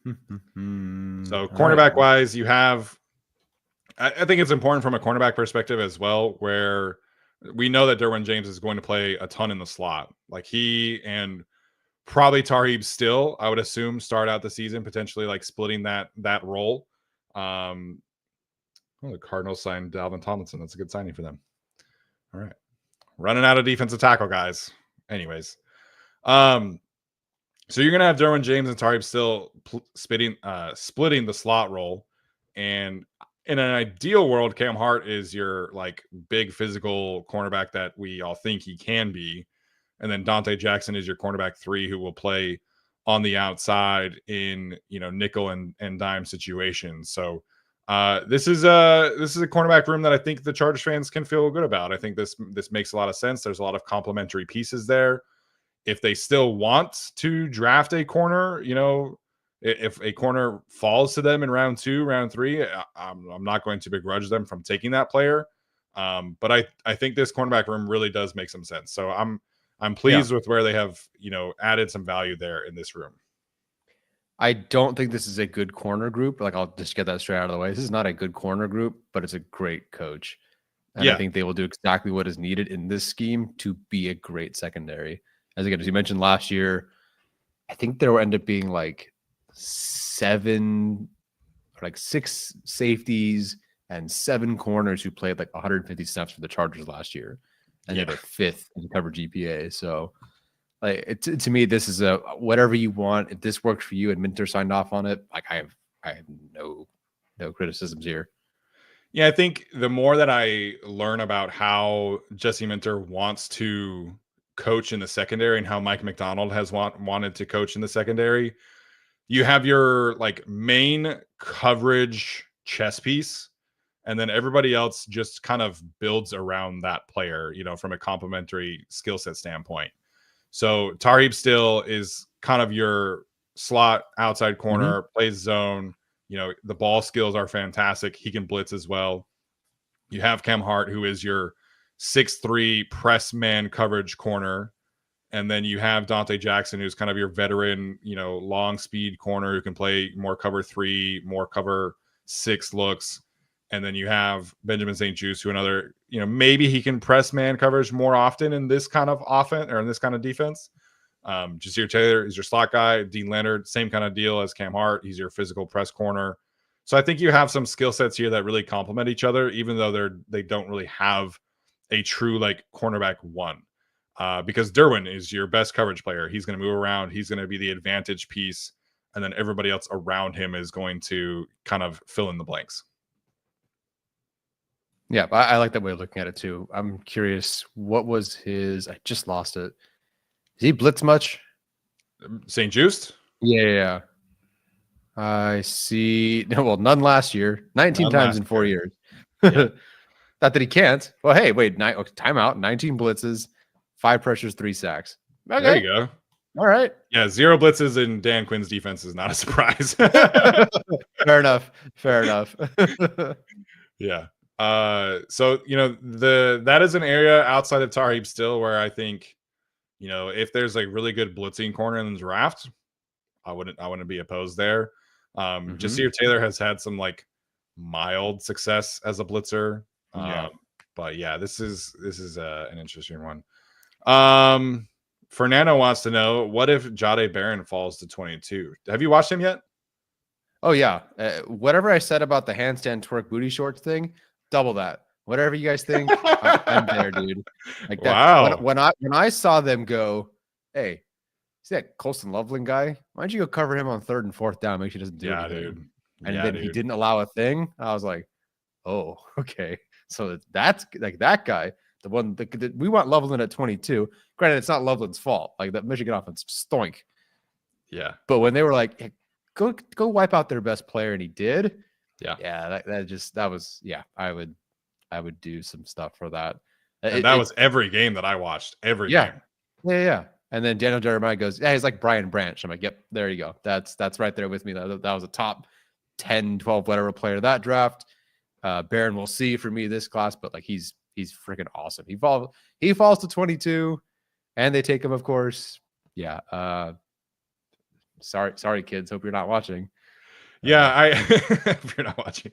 So cornerback wise, you have, I think it's important from a cornerback perspective as well, where we know that Derwin James is going to play a ton in the slot. Like he and probably Tariq still, I would assume, start out the season, potentially like splitting that role. The Cardinals signed Dalvin Tomlinson. That's a good signing for them. All right. Running out of defensive tackle, guys. Anyways. So you're going to have Derwin James and Tariq still splitting the slot role. And in an ideal world, Cam Hart is your like big physical cornerback that we all think he can be. And then Dante Jackson is your cornerback 3 who will play on the outside in, nickel and dime situations. So this is a cornerback room that I think the Chargers fans can feel good about. I think this makes a lot of sense. There's a lot of complementary pieces there. If they still want to draft a corner, if a corner falls to them in round 2, round 3, I'm not going to begrudge them from taking that player. But I think this cornerback room really does make some sense. So I'm pleased with where they have, added some value there in this room. I don't think this is a good corner group. Like, I'll just get that straight out of the way. This is not a good corner group, but it's a great coach. And I think they will do exactly what is needed in this scheme to be a great secondary. As you mentioned last year, I think there will end up being like 6 safeties and 7 corners who played like 150 snaps for the Chargers last year. And they're 5th in cover GPA. So like to me, this is a whatever you want. If this works for you and Minter signed off on it, like I have no criticisms here. Yeah, I think the more that I learn about how Jesse Minter wants to coach in the secondary and how Mike McDonald has wanted to coach in the secondary, you have your like main coverage chess piece, and then everybody else just kind of builds around that player, from a complementary skill set standpoint. So Tarheeb still is kind of your slot outside corner, plays zone. The ball skills are fantastic. He can blitz as well. You have Cam Hart, who is your 6'3" press man coverage corner. And then you have Dante Jackson, who's kind of your veteran, long speed corner who can play more cover 3, more cover 6 looks. And then you have Benjamin St-Juste, who another, maybe he can press man coverage more often in this kind of offense or in this kind of defense. Jasir Taylor is your slot guy. Dean Leonard, same kind of deal as Cam Hart. He's your physical press corner. So I think you have some skill sets here that really complement each other, even though they don't really have a true like cornerback 1. Because Derwin is your best coverage player. He's going to move around. He's going to be the advantage piece. And then everybody else around him is going to kind of fill in the blanks. Yeah, I like that way of looking at it too. I'm curious, what was his? I just lost it. Is he blitz much? St-Juste? Yeah. I see. Well, none last year. 19 times in 4 years. Yeah. Not that he can't. Well, hey, wait. Timeout. 19 blitzes, 5 pressures, 3 sacks. Okay. There you go. All right. Yeah, 0 blitzes in Dan Quinn's defense is not a surprise. Fair enough. Yeah. So that is an area outside of Tarheeb still where I think, if there's like really good blitzing corner in the draft, I wouldn't be opposed there. Jasir Taylor has had some like mild success as a blitzer. But yeah, this is an interesting one. Fernando wants to know, what if Jahdae Barron falls to 22? Have you watched him yet? Oh yeah. Whatever I said about the handstand twerk booty shorts thing, double that. Whatever you guys think, I'm there, dude. Like that. Wow. When I saw them go, hey, see that Colston Loveland guy? Why don't you go cover him on 3rd and 4th down? Make sure he doesn't do anything. Dude. And then he didn't allow a thing. I was like, oh, okay. So that's like that guy, the one that we want Loveland at 22. Granted, it's not Loveland's fault. Like that Michigan offense stoink. Yeah. But when they were like, hey, go wipe out their best player, and he did. Yeah. I would do some stuff for that. And that was every game that I watched. Every game. Yeah. And then Daniel Jeremiah goes, yeah, he's like Brian Branch. I'm like, yep, there you go. That's right there with me. That was a top 10, 12, whatever player of that draft. Barron, we'll see for me this class, but like he's freaking awesome. He falls to 22, and they take him, of course. Yeah. Sorry, kids. Hope you're not watching. Yeah, if you're not watching,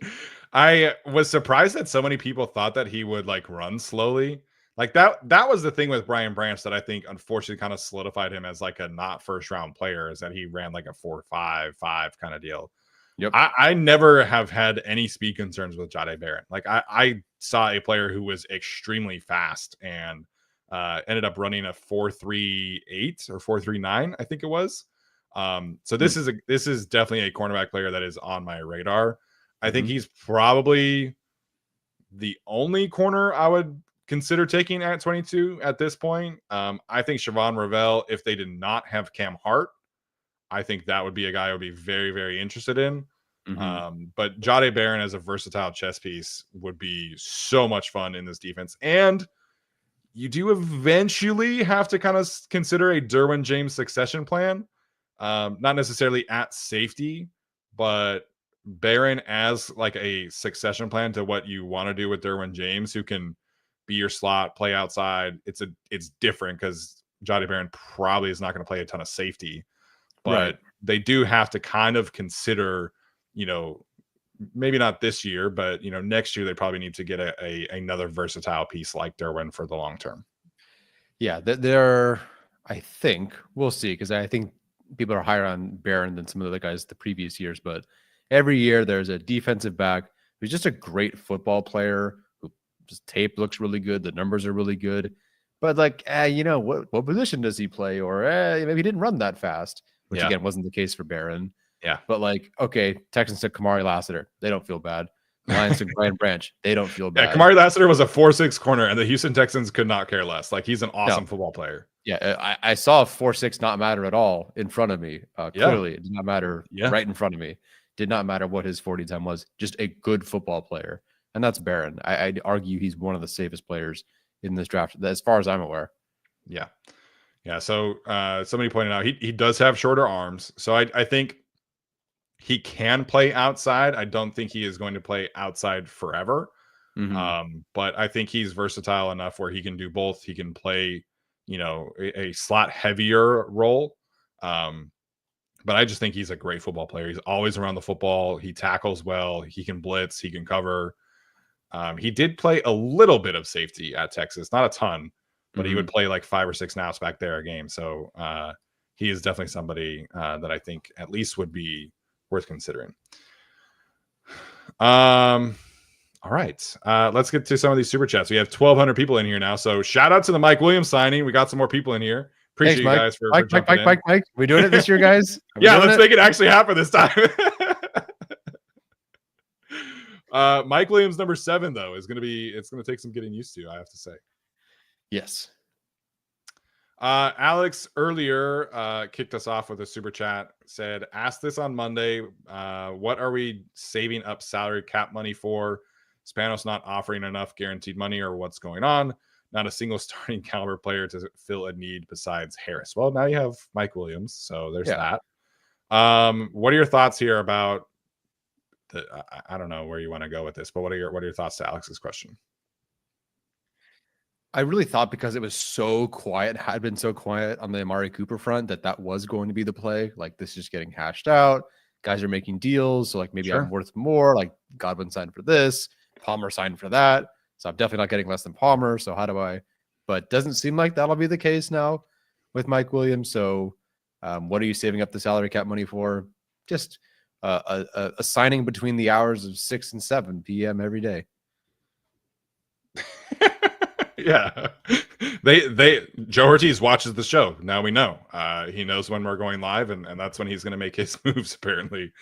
I was surprised that so many people thought that he would like run slowly. Like that was the thing with Brian Branch that I think unfortunately kind of solidified him as like a not first round player, is that he ran like a 4.55 kind of deal. Yep. I never have had any speed concerns with Jahdae Barron. Like I saw a player who was extremely fast and ended up running a 4.38 or 4.39, I think it was. So this is definitely a cornerback player that is on my radar. I think he's probably the only corner I would consider taking at 22 at this point. I think Siobhan Ravel, if they did not have Cam Hart, I think that would be a guy I would be very, very interested in. But Jade Barron as a versatile chess piece would be so much fun in this defense. And you do eventually have to kind of consider a Derwin James succession plan. Not necessarily at safety, but Barron as like a succession plan to what you want to do with Derwin James, who can be your slot, play outside. It's different because Jody Barron probably is not going to play a ton of safety, but they do have to kind of consider, maybe not this year, but next year they probably need to get another versatile piece like Derwin for the long term. Yeah, they're. I think we'll see, because I think people are higher on Barron than some of the other guys the previous years. But every year there's a defensive back who's just a great football player who just tape looks really good. The numbers are really good. But like, what position does he play? Or maybe he didn't run that fast, which again wasn't the case for Barron. Yeah. But like, okay, Texans took Kamari Lassiter. They don't feel bad. Lions took Brian Branch. They don't feel bad. Yeah, Kamari Lassiter was a 4.6 corner, and the Houston Texans could not care less. Like, he's an awesome football player. Yeah, I saw 4.6 not matter at all in front of me. Clearly, it did not matter right in front of me. Did not matter what his 40 time was. Just a good football player. And that's Barron. I'd argue he's one of the safest players in this draft, as far as I'm aware. Yeah. Yeah. So somebody pointed out he does have shorter arms. So I think he can play outside. I don't think he is going to play outside forever. But I think he's versatile enough where he can do both. He can play, a slot heavier role. But I just think he's a great football player. He's always around the football. He tackles well. He can blitz. He can cover. He did play a little bit of safety at Texas, not a ton, but he would play like 5 or 6 snaps back there a game. So he is definitely somebody that I think at least would be worth considering. All right. Let's get to some of these super chats. We have 1,200 people in here now. So shout out to the Mike Williams signing. We got some more people in here. Appreciate you guys for jumping in. Mike. We doing it this year, guys? Yeah, let's make it actually happen this time. Mike Williams, number 7, though, it's going to take some getting used to, I have to say. Yes. Alex earlier kicked us off with a super chat, said, ask this on Monday. What are we saving up salary cap money for? Spanos not offering enough guaranteed money, or what's going on? Not a single starting caliber player to fill a need besides Harris. Well, now you have Mike Williams, so there's that. What are your thoughts here about I don't know where you want to go with this, but what are your thoughts to Alex's question? I really thought, because it was so quiet, had been so quiet on the Amari Cooper front, that was going to be the play. Like, this is just getting hashed out. Guys are making deals. So like, maybe I'm worth more. Like, Godwin signed for this, Palmer signed for that. So I'm definitely not getting less than Palmer. So how do I? But doesn't seem like that'll be the case now with Mike Williams. So what are you saving up the salary cap money for? Just a signing between the hours of 6 and 7 p.m. every day. Yeah. Joe Ortiz watches the show. Now we know. He knows when we're going live, and that's when he's going to make his moves, apparently.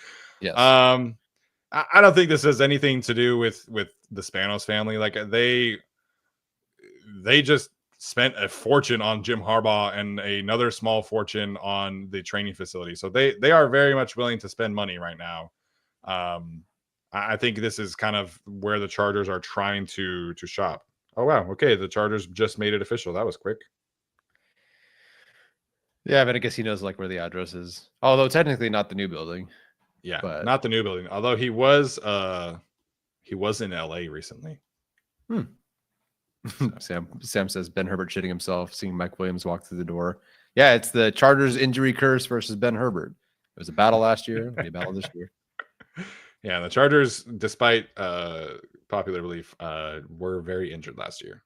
Yes. I don't think this has anything to do with the Spanos family. Like, they just spent a fortune on Jim Harbaugh and another small fortune on the training facility. So they are very much willing to spend money right now. I think this is kind of where the Chargers are trying to shop. Oh, wow. Okay. The Chargers just made it official. That was quick. Yeah, but I guess he knows like where the address is. Although technically not the new building. Yeah, but not the new building. Although he was in LA recently. Sam says Ben Herbert shitting himself, seeing Mike Williams walk through the door. Yeah, it's the Chargers injury curse versus Ben Herbert. It was a battle last year. It'll be a battle this year. Yeah, the Chargers, despite popular belief, were very injured last year.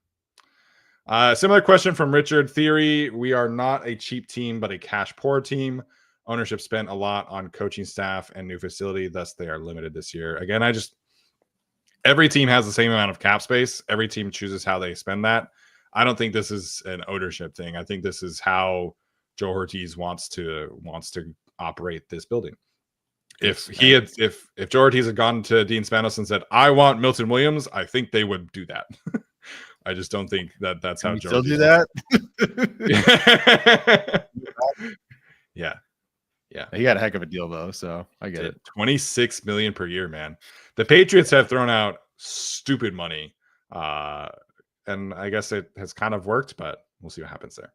Similar question from Richard. Theory: we are not a cheap team, but a cash poor team. Ownership spent a lot on coaching staff and new facility, thus they are limited this year. Again, every team has the same amount of cap space. Every team chooses how they spend that. I don't think this is an ownership thing. I think this is how Joe Ortiz wants to operate this building. If Joe Ortiz had gone to Dean Spanos and said, "I want Milton Williams," I think they would do that. I just don't think that's how Joe Ortiz do that. Yeah. He got a heck of a deal though, so I get it. $26 million per year, man. The Patriots have thrown out stupid money, and I guess it has kind of worked, but we'll see what happens there.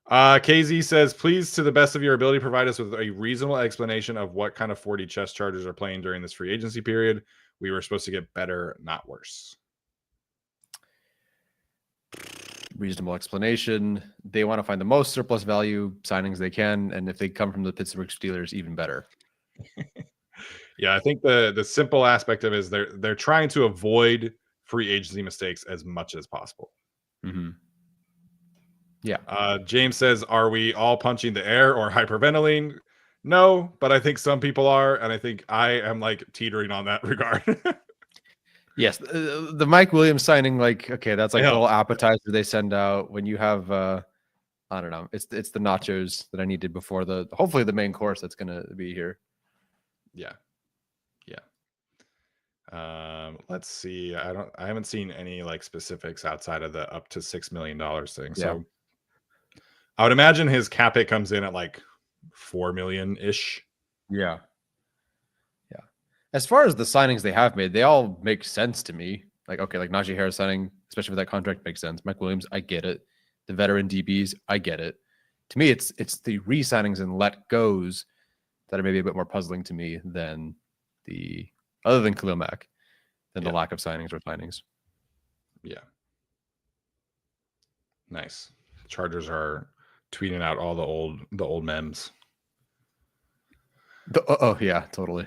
KZ says, please, to the best of your ability, provide us with a reasonable explanation of what kind of 40 chess Chargers are playing during this free agency period. We were supposed to get better, not worse. Reasonable explanation. They want to find the most surplus value signings they can, and if they come from the Pittsburgh Steelers, even better. Yeah, I think the simple aspect of it is they're trying to avoid free agency mistakes as much as possible. Mm-hmm. Yeah. James says, are we all punching the air or hyperventilating? No, but I think some people are, and I think I am like teetering on that regard. Yes, the Mike Williams signing, like, okay, that's like a little appetizer they send out when you have I don't know, it's the nachos that I needed before hopefully the main course that's gonna be here. Yeah. Let's see. I haven't seen any like specifics outside of the up to $6 million thing. Yeah. So I would imagine his cap hit comes in at like 4 million ish. Yeah. As far as the signings they have made, they all make sense to me. Like, okay, like Najee Harris signing, especially for that contract, makes sense. Mike Williams, I get it. The veteran DBs, I get it. To me, it's the re-signings and let goes that are maybe a bit more puzzling to me than other than Khalil Mack, than the lack of signings or signings. Yeah. Nice. Chargers are tweeting out all the old memes. Yeah, totally.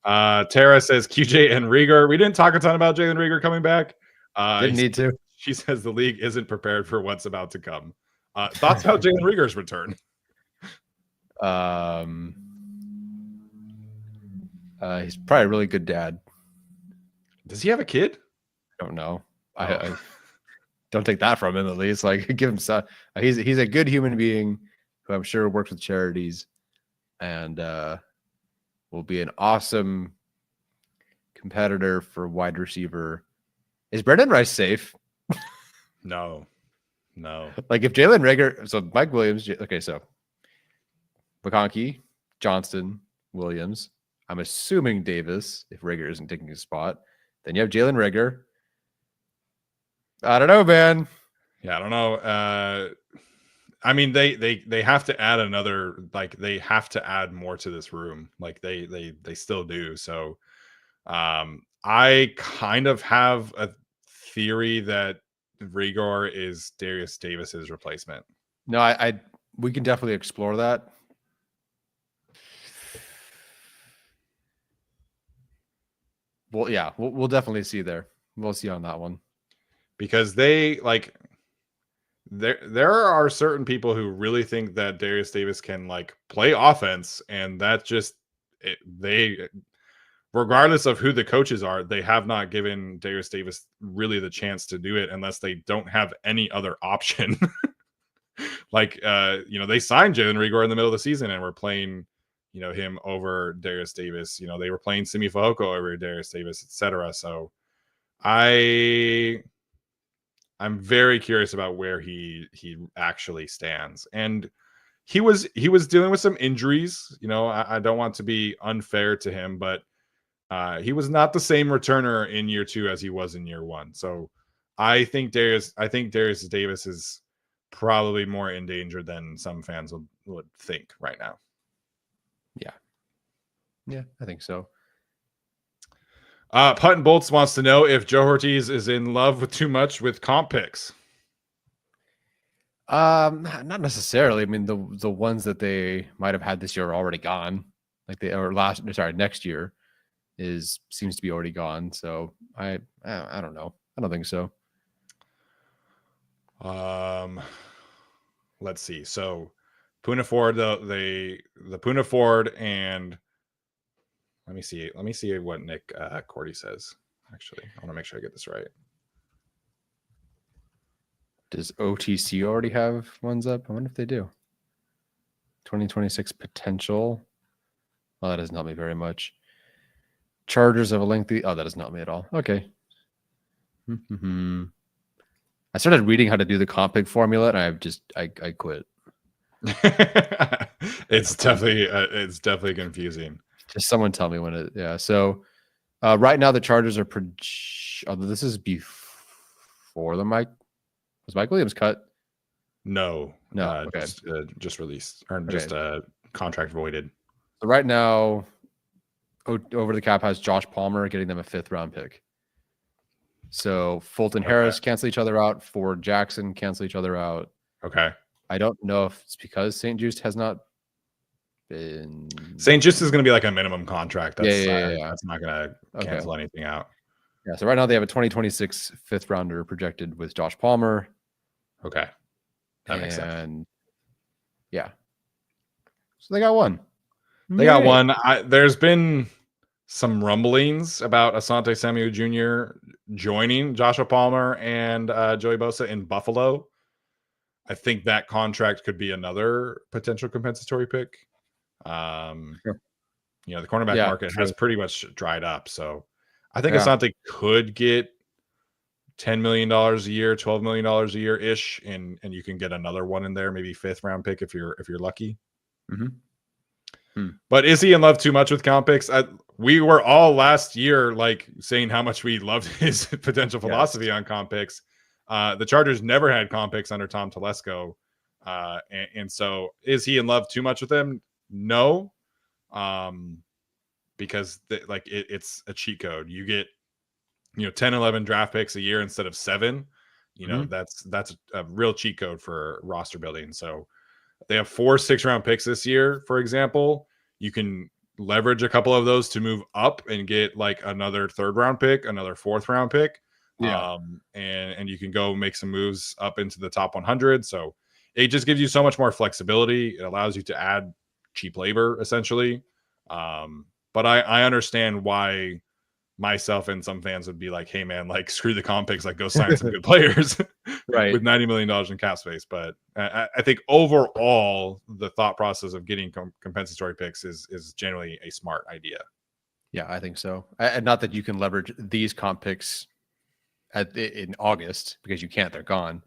Tara says QJ and Reagor. We didn't talk a ton about Jalen Reagor coming back. Didn't need to. She says the league isn't prepared for what's about to come. Thoughts about Jalen Reagor's return? He's probably a really good dad. Does he have a kid? I don't know. I don't take that from him, at least. Like, give him some. He's a good human being who I'm sure works with charities, and will be an awesome competitor for wide receiver. Is Brendan Rice safe? No. Like, if Jalen Reagor, so Mike Williams, okay, so McConkey, Johnston, Williams. I'm assuming Davis, if Reagor isn't taking his spot. Then you have Jalen Reagor. I don't know, man. Yeah, I don't know. I mean, they have to add another, like, they have to add more to this room. Like they still do. So I kind of have a theory that Reagor is Darius Davis's replacement. No, we can definitely explore that. Well, yeah, we'll definitely see there. We'll see on that one. Because they like there are certain people who really think that Darius Davis can like play offense, and that just they regardless of who the coaches are, they have not given Darius Davis really the chance to do it unless they don't have any other option. Like they signed Jalen Reagor in the middle of the season and were playing him over Darius Davis. They were playing Simi Fehoko over Darius Davis, etc. So I'm very curious about where he actually stands. And he was dealing with some injuries. I don't want to be unfair to him, but he was not the same returner in year 2 as he was in year 1. So I think Darius Davis is probably more in danger than some fans would think right now. Yeah, I think so. Putt and Bolts wants to know if Joe Ortiz is in love with too much with comp picks. Not necessarily. I mean, the ones that they might have had this year are already gone. Like next year seems to be already gone. So I don't know. I don't think so. Let's see. So Puna Ford, the Puna Ford, and let me see what Nick Cordy says. Actually, I want to make sure I get this right. Does OTC already have ones up? I wonder if they do. 2026 potential. Well, that doesn't help me very much. Chargers of a lengthy. Oh, that doesn't help me at all. Okay. I started reading how to do the comp pick formula, and I quit. It's definitely confusing. Just someone tell me when it. Yeah. So right now the Chargers are. Although this is before the Mike. Was Mike Williams cut? No. Okay. Just released or just contract voided. So right now, over the cap has Josh Palmer getting them a 5th round pick. So Fulton Harris cancel each other out. Ford Jackson cancel each other out. Okay. I don't know if it's because St-Juste has not been. St-Juste is going to be like a minimum contract. That's That's not going to cancel anything out. Yeah. So right now they have a 2026 5th rounder projected with Josh Palmer. Okay. That makes sense. Yeah. So they got one. Got one. There's been some rumblings about Asante Samuel Jr. joining Joshua Palmer and Joey Bosa in Buffalo. I think that contract could be another potential compensatory pick. Sure. The cornerback market has pretty much dried up. So I think Asante could get $10 million a year, $12 million a year ish, and you can get another one in there, maybe 5th round pick if you're lucky. But is he in love too much with comp picks? We were all last year like saying how much we loved his potential philosophy on comp picks. The Chargers never had comp picks under Tom Telesco. And so is he in love too much with them? No. Because it's a cheat code. You get 10, 11 draft picks a year instead of 7. That's a real cheat code for roster building. So they have 4 6-round picks this year, for example. You can leverage a couple of those to move up and get like another 3rd round pick, another 4th round pick. And you can go make some moves up into the top 100. So it just gives you so much more flexibility. It allows you to add cheap labor essentially. But I understand why myself and some fans would be like, hey man, like screw the comp picks, like go sign some good players with $90 million in cap space. But I think overall the thought process of getting compensatory picks is generally a smart idea. Yeah, I think so. And not that you can leverage these comp picks in August because you can't, they're gone.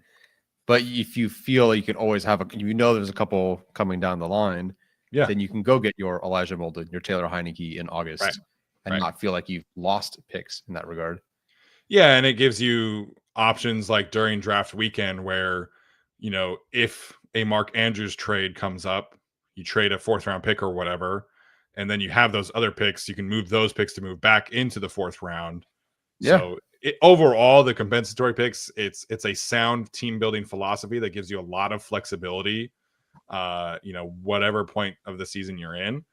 But if you feel you can always have there's a couple coming down the line, then you can go get your Elijah Molden, your Taylor Heineke in August. And not feel like you've lost picks in that regard. Yeah, and it gives you options like during draft weekend where, if a Mark Andrews trade comes up, you trade a 4th round pick or whatever, and then you have those other picks, you can move those picks to move back into the 4th round. So overall, the compensatory picks, it's a sound team building philosophy that gives you a lot of flexibility, whatever point of the season you're in.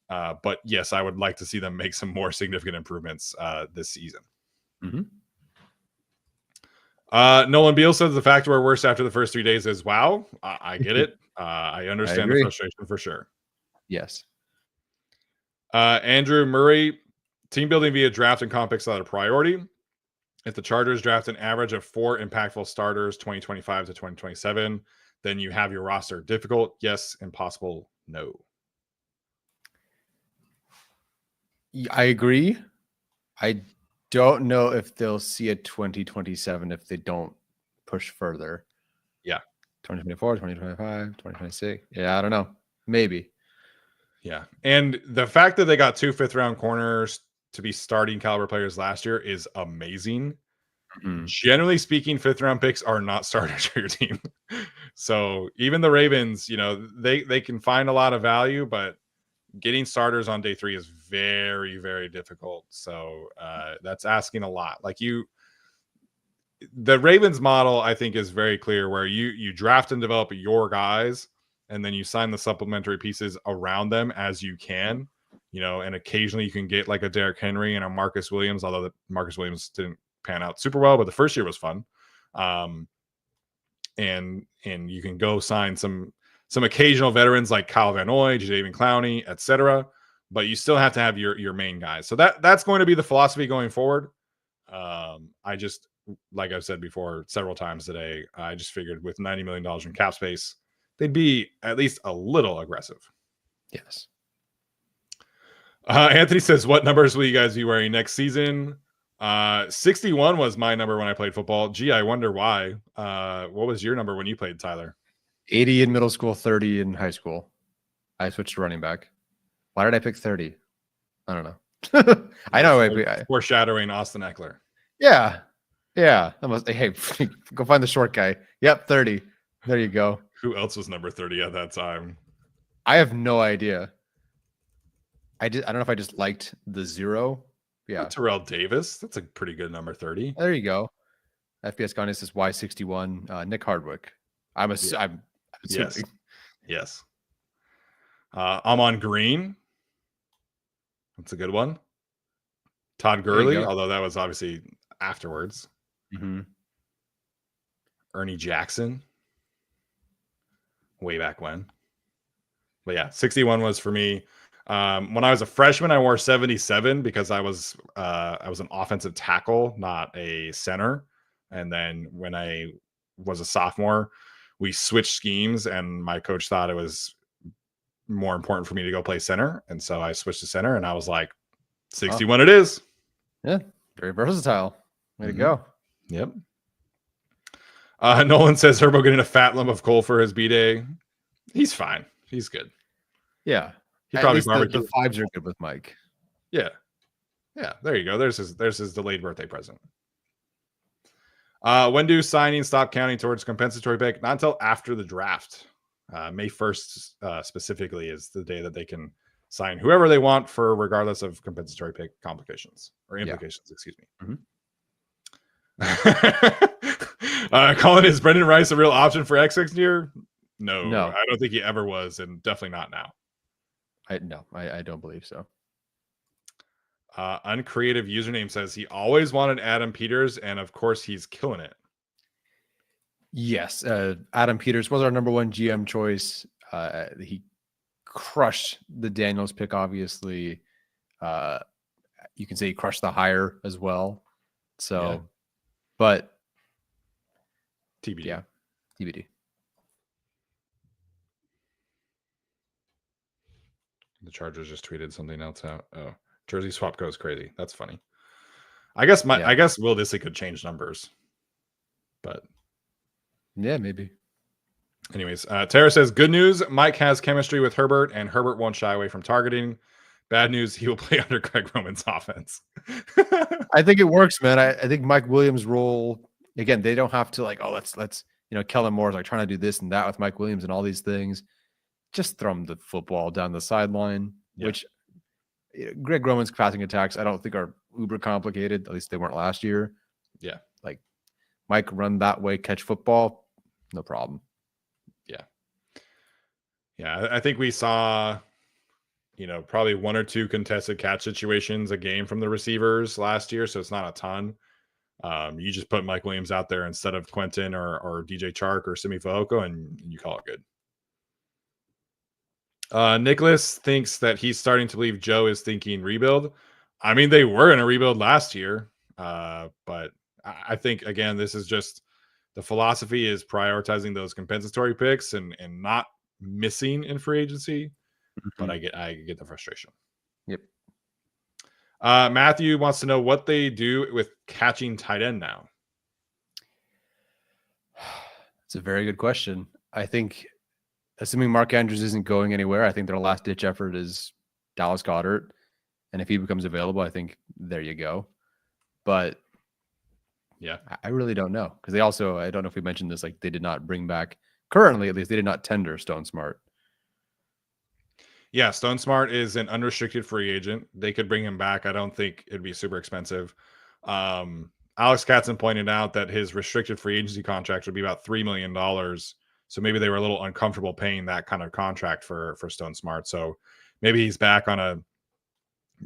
But yes, I would like to see them make some more significant improvements this season. Nolan Beal says the fact we're worse after the first 3 days is wow. I get it. I understand the frustration for sure. Yes. Andrew Murray, team building via draft and comp picks are a priority. If the Chargers draft an average of 4 impactful starters 2025 to 2027, then you have your roster difficult. Yes. Impossible. No. I agree. I don't know if they'll see a 2027 if they don't push further. Yeah. 2024, 2025, 2026. Yeah, I don't know. Maybe. Yeah. And the fact that they got 2 5th-round corners to be starting caliber players last year is amazing. Generally speaking, 5th-round picks are not starters for your team. So even the Ravens, they can find a lot of value, but getting starters on day 3 is very, very difficult. So that's asking a lot. The Ravens model, I think, is very clear where you draft and develop your guys, and then you sign the supplementary pieces around them as you can, and occasionally you can get like a Derrick Henry and a Marcus Williams, although the Marcus Williams didn't pan out super well, but the first year was fun. And you can go sign some occasional veterans like Kyle Van Noy, Jadeveon Clowney, etc. But you still have to have your main guys. So that's going to be the philosophy going forward. I just, like I've said before several times today, I just figured with $90 million in cap space, they'd be at least a little aggressive. Yes. Anthony says, what numbers will you guys be wearing next season? 61 was my number when I played football. Gee, I wonder why. What was your number when you played, Tyler? 80 in middle school, 30 in high school. I switched to running back. Why did I pick 30? I don't know. I know. Foreshadowing Austin Eckler. Yeah. Yeah. Hey, go find the short guy. Yep, 30. There you go. Who else was number 30 at that time? I have no idea. I don't know if I just liked the 0. Yeah. Terrell Davis. That's a pretty good number 30. There you go. FPS Gunness is Y61. Nick Hardwick. I'm assuming. Yes. I'm on Green. That's a good one. Todd Gurley, although that was obviously afterwards. Mm-hmm. Ernie Jackson. Way back when. But yeah, 61 was for me. When I was a freshman, I wore 77 because I was an offensive tackle, not a center. And then when I was a sophomore, we switched schemes, and my coach thought it was more important for me to go play center, and so I switched to center, and I was like, 61 it is. Yeah, very versatile. Way to go. Yep. Nolan says Herbo getting a fat lump of coal for his B-day. He's fine. He's good. Yeah. He probably barbecue. The vibes are good with Mike. Yeah. Yeah, there you go. There's his delayed birthday present. When do signings stop counting towards compensatory pick? Not until after the draft. May 1st specifically is the day that they can sign whoever they want for, regardless of compensatory pick complications or implications. Excuse me. Mm-hmm. Colin, is Brendan Rice a real option for X next year? No, I don't think he ever was, and definitely not now. I don't believe so. Uncreative username says he always wanted Adam Peters, and of course he's killing it. Yes, Adam Peters was our number 1 GM choice. He crushed the Daniels pick, obviously. You can say he crushed the hire as well. So, but TBD. Yeah, TBD. The Chargers just tweeted something else out. Oh, jersey swap goes crazy. That's funny. I guess Will Disley could change numbers, but yeah, maybe. Anyways, Tara says, good news, Mike has chemistry with Herbert, and Herbert won't shy away from targeting. Bad news, he will play under Greg Roman's offense. I think it works, man. I think Mike Williams' role, again, they don't have to let's Kellen Moore's like trying to do this and that with Mike Williams and all these things. Just throw him the football down the sideline, which Greg Roman's passing attacks I don't think are uber complicated. At least they weren't last year. Yeah. Like Mike run that way, catch football, no problem. Yeah, I think we saw, probably 1 or 2 contested catch situations a game from the receivers last year, so it's not a ton. You just put Mike Williams out there instead of Quentin or DJ Chark or Simi Fehoko, and you call it good. Nicholas thinks that he's starting to believe Joe is thinking rebuild. I mean, they were in a rebuild last year, but I think, again, this is just the philosophy is prioritizing those compensatory picks and not missing in free agency. But I get the frustration. Yep. Matthew wants to know what they do with catching tight end now. It's a very good question. I think, assuming Mark Andrews isn't going anywhere, I think their last ditch effort is Dallas Goedert. And if he becomes available, I think there you go. But yeah, I really don't know. Because they also, I don't know if we mentioned this, like they did not bring back, currently at least, they did not tender Stone Smart. Yeah, Stone Smart is an unrestricted free agent. They could bring him back. I don't think it'd be super expensive. Alex Katzen pointed out that his restricted free agency contract would be about $3 million. So maybe they were a little uncomfortable paying that kind of contract for Stone Smart. So maybe he's back on a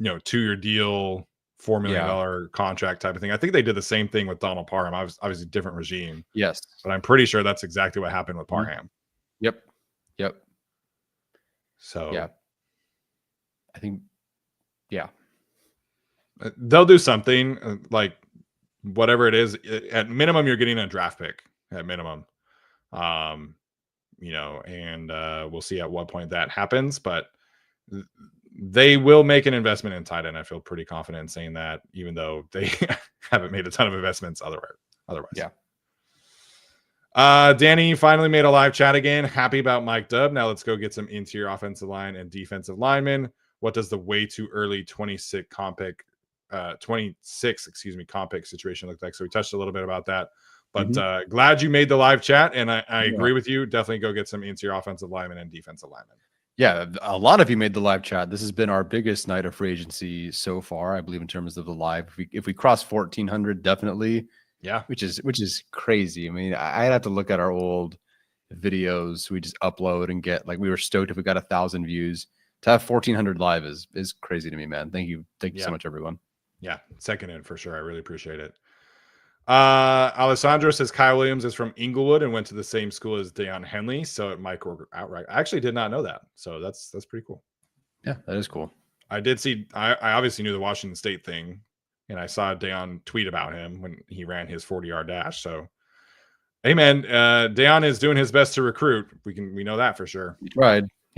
2-year deal, $4 million contract type of thing. I think they did the same thing with Donald Parham. Obviously different regime. Yes. But I'm pretty sure that's exactly what happened with Parham. Yep. So yeah. I think, they'll do something like whatever it is. At minimum, you're getting a draft pick at minimum, and we'll see at what point that happens. But they will make an investment in tight end. I feel pretty confident in saying that, even though they haven't made a ton of investments otherwise. Yeah. Danny finally made a live chat again. Happy about Mike Dubb. Now let's go get some interior offensive line and defensive linemen. What does the way too early 26 comp pick situation look like? So we touched a little bit about that, but glad you made the live chat, and I agree with you. Definitely go get some interior offensive linemen and defensive linemen. Yeah, a lot of you made the live chat. This has been our biggest night of free agency so far, I believe, in terms of the live. If we cross 1,400, definitely. Yeah, which is crazy. I mean, I'd have to look at our old videos we just upload and get, like, we were stoked if we got 1,000 views. To have 1,400 live is crazy to me, man. Thank you so much, everyone. Yeah, second in for sure. I really appreciate it. Alessandro says Kyle Williams is from Inglewood and went to the same school as Deion Henley, so it might work outright. I actually did not know that, so that's pretty cool. Yeah, that is cool. I did see. I obviously knew the Washington State thing, and I saw Deion tweet about him when he ran his 40-yard dash. So, hey man, Deion is doing his best to recruit. We know that for sure. He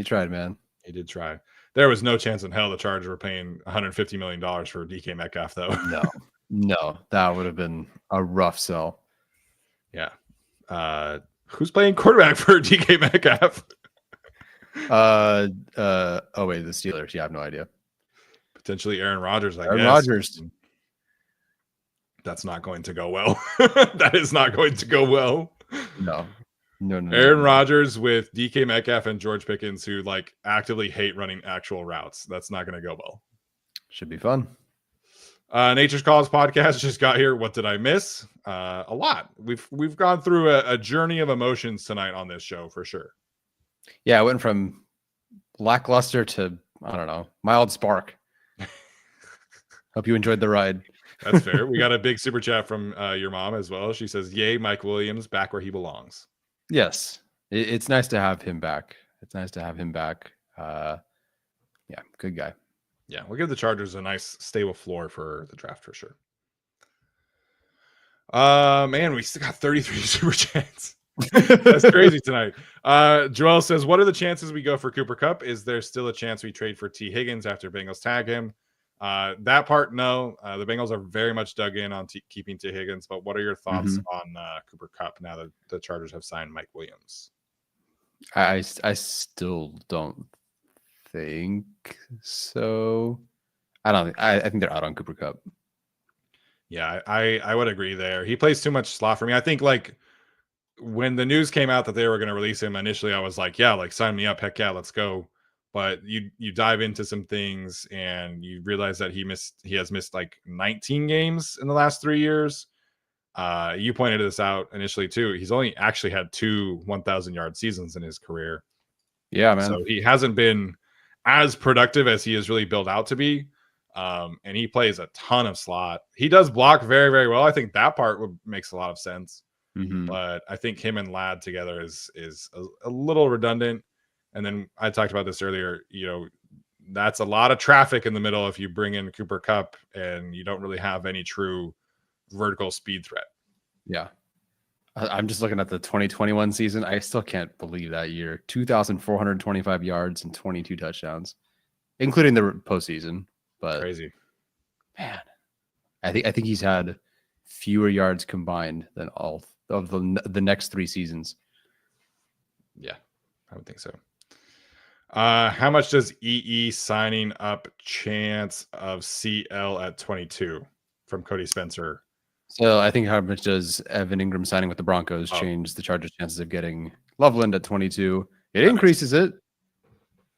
tried, man. He did try. There was no chance in hell the Chargers were paying $150 million for DK Metcalf, though. No, that would have been a rough sell. Yeah. Who's playing quarterback for DK Metcalf? Oh wait, the Steelers. Yeah, I have no idea. Potentially Aaron Rodgers, I guess. Aaron Rodgers. That's not going to go well. That is not going to go well. No. Aaron Rodgers with DK Metcalf and George Pickens, who like actively hate running actual routes. That's not going to go well. Should be fun. Nature's Calls podcast just got here. What did I miss? A lot. We've gone through a journey of emotions tonight on this show for sure. Yeah, I went from lackluster to, I don't know, mild spark. Hope you enjoyed the ride. That's fair. We got a big super chat from your mom as well. She says, "Yay, Mike Williams back where he belongs." Yes, it's nice to have him back. Yeah, good guy. Yeah, we'll give the Chargers a nice stable floor for the draft for sure. Man, we still got 33 super chats. That's crazy tonight. Joel says, "What are the chances we go for Cooper Kupp? Is there still a chance we trade for T. Higgins after Bengals tag him?" That part, no. The Bengals are very much dug in on keeping T. Higgins. But what are your thoughts on Cooper Kupp now that the Chargers have signed Mike Williams? I still don't think so. I think they're out on Cooper Kupp. Yeah, I would agree there. He plays too much slot for me. I think like when the news came out that they were going to release him initially, I was like, yeah, like sign me up. Heck yeah, let's go. But you dive into some things and you realize that he has missed like 19 games in the last 3 years. You pointed this out initially too. He's only actually had 2 1,000-yard seasons in his career. Yeah, man. So he hasn't been as productive as he is really built out to be. And he plays a ton of slot. He does block very, very well. I think that part makes a lot of sense. But I think him and Ladd together is a little redundant. And then I talked about this earlier, that's a lot of traffic in the middle if you bring in Cooper Kupp and you don't really have any true vertical speed threat. Yeah. I'm just looking at the 2021 season. I still can't believe that year. 2,425 yards and 22 touchdowns, including the postseason. But crazy. Man, I think he's had fewer yards combined than all of the next 3 seasons. Yeah, I would think so. How much does EE signing up chance of CL at 22 from Cody Spencer? So I think how much does Evan Ingram signing with the Broncos change the Chargers' chances of getting Loveland at 22? It increases it.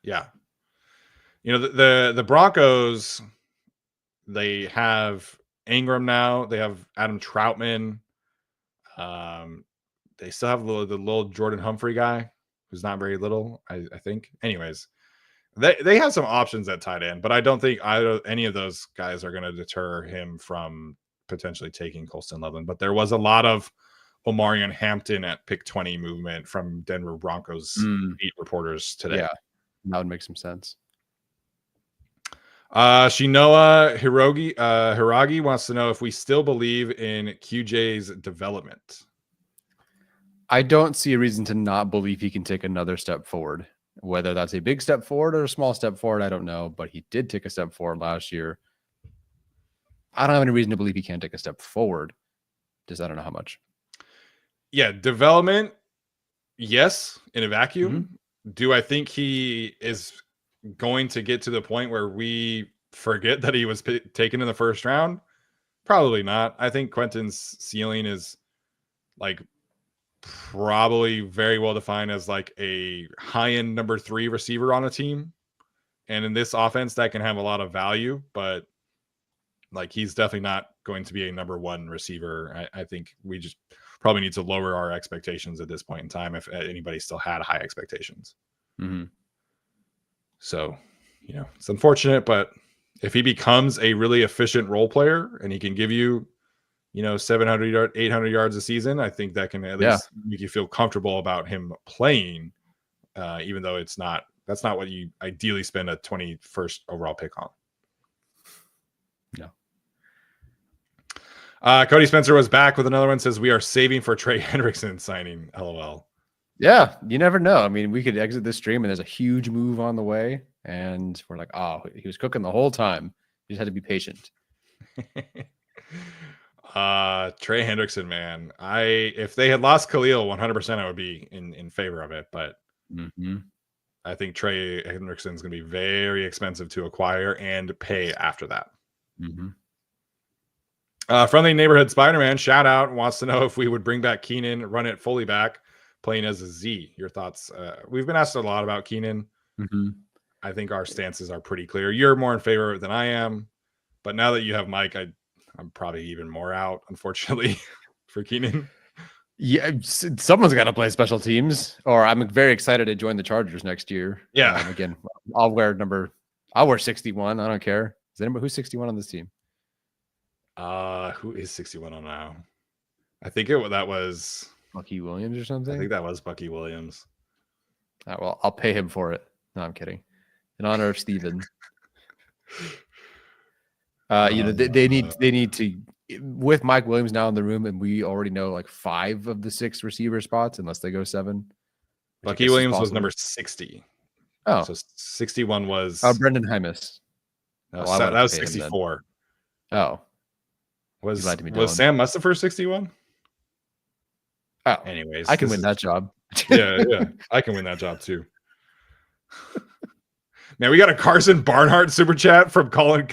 Yeah. The Broncos, they have Ingram now. They have Adam Troutman. They still have the little Jordan Humphrey guy who's not very little, I think. Anyways, they have some options at tight end, but I don't think any of those guys are going to deter him from potentially taking Colston Loveland. But there was a lot of Omarion Hampton at pick 20 movement from Denver Broncos beat reporters today. Yeah, that would make some sense. Shinoa Hiragi wants to know if we still believe in QJ's development. I don't see a reason to not believe he can take another step forward. Whether that's a big step forward or a small step forward, I don't know. But he did take a step forward last year. I don't have any reason to believe he can't take a step forward. Just I don't know how much. Yeah, development, yes, in a vacuum. Do I think he is going to get to the point where we forget that he was taken in the first round? Probably not. I think Quentin's ceiling is like probably very well defined as like a high-end number 3 receiver on a team. And in this offense, that can have a lot of value, but like he's definitely not going to be a number 1 receiver. I think we just probably need to lower our expectations at this point in time if anybody still had high expectations. So, you know, it's unfortunate, but if he becomes a really efficient role player and he can give you, you know, 700, 800 yards a season, I think that can at least make you feel comfortable about him playing, even though that's not what you ideally spend a 21st overall pick on. No. Cody Spencer was back with another one, says we are saving for Trey Hendrickson signing. LOL. Yeah, you never know. I mean, we could exit this stream and there's a huge move on the way, and we're like, oh, he was cooking the whole time. You just had to be patient. Trey Hendrickson, man. If they had lost Khalil 100%, I would be in favor of it, but I think Trey Hendrickson is going to be very expensive to acquire and pay after that. Friendly Neighborhood Spider-Man, shout out, wants to know if we would bring back Keenan, run it fully back, playing as a Z. Your thoughts? We've been asked a lot about Keenan. I think our stances are pretty clear. You're more in favor than I am, but now that you have Mike, I'm probably even more out, unfortunately, for Keenan. Yeah, someone's got to play special teams, or I'm very excited to join the Chargers next year. Yeah. Again, I'll wear 61. I don't care. Is anybody who's 61 on this team? Who is 61 on now? I think that was Bucky Williams or something. I think that was Bucky Williams. Well, I'll pay him for it. No, I'm kidding. In honor of Steven. They need to, with Mike Williams now in the room, and we already know like 5 of the 6 receiver spots, unless they go 7. Bucky Williams was number 60. Oh, so 61 was Brendan Hymus. No, that was 64. Oh, was Sam Mustipher 61? Oh, anyways, I can win that job. yeah, I can win that job too. Man, we got a Carson Barnhart super chat from Colin.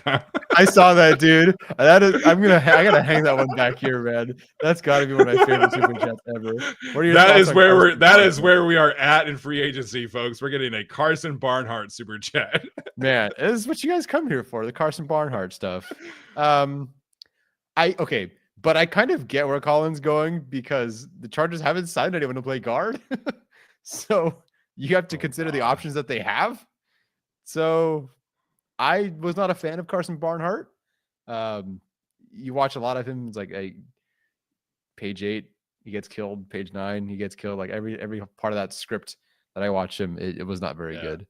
I saw that, dude. I gotta hang that one back here, man. That's got to be one of my favorite super chats ever. What are your that is where we are at in free agency, folks. We're getting a Carson Barnhart super chat. Man, this is what you guys come here for, the Carson Barnhart stuff. But I kind of get where Colin's going, because the Chargers haven't signed anyone to play guard. So you have to consider the options that they have. So I was not a fan of Carson Barnhart. You watch a lot of him. It's like page 8, he gets killed. Page 9, he gets killed. Like every part of that script that I watched him, it was not very good.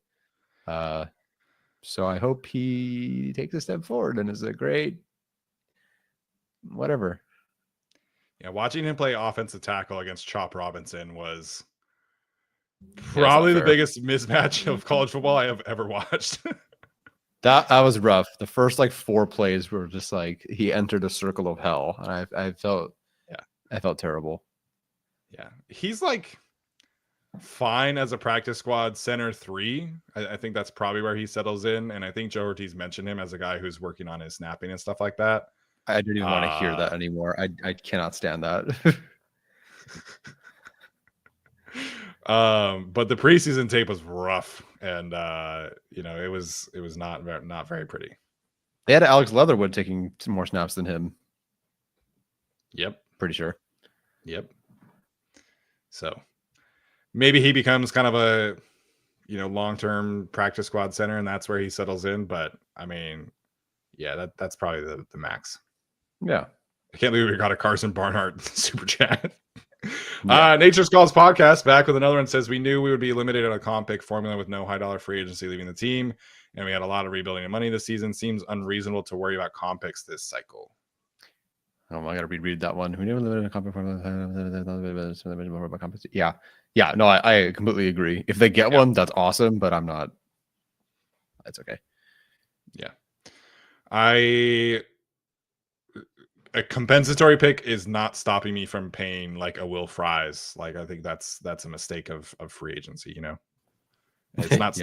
So I hope he takes a step forward and is a great whatever. Yeah, watching him play offensive tackle against Chop Robinson was probably the biggest mismatch of college football I have ever watched. That was rough. The first 4 plays were just like he entered a circle of hell, and I felt terrible. Yeah, he's like fine as a practice squad center 3. I think that's probably where he settles in, and I think Joe Ortiz mentioned him as a guy who's working on his snapping and stuff like that. I didn't even want to hear that anymore. I cannot stand that. But the preseason tape was rough, and it was not very pretty. They had Alex Leatherwood taking some more snaps than him. Yep, pretty sure. Yep. So maybe he becomes kind of a long-term practice squad center, and that's where he settles in. But I mean, yeah, that's probably the max. Yeah. I can't believe we got a Carson Barnhart super chat. Yeah. Nature's Calls podcast back with another one, says we knew we would be limited on a comp pick formula with no high dollar free agency leaving the team, and we had a lot of rebuilding and money this season. Seems unreasonable to worry about comp picks this cycle. Oh, I gotta reread that one. We never limited a comp pick formula. Yeah. No, I completely agree. If they get one, that's awesome, but I'm not. It's okay. Yeah. A compensatory pick is not stopping me from paying like a Will Fries. Like I think that's a mistake of free agency, you know. It's not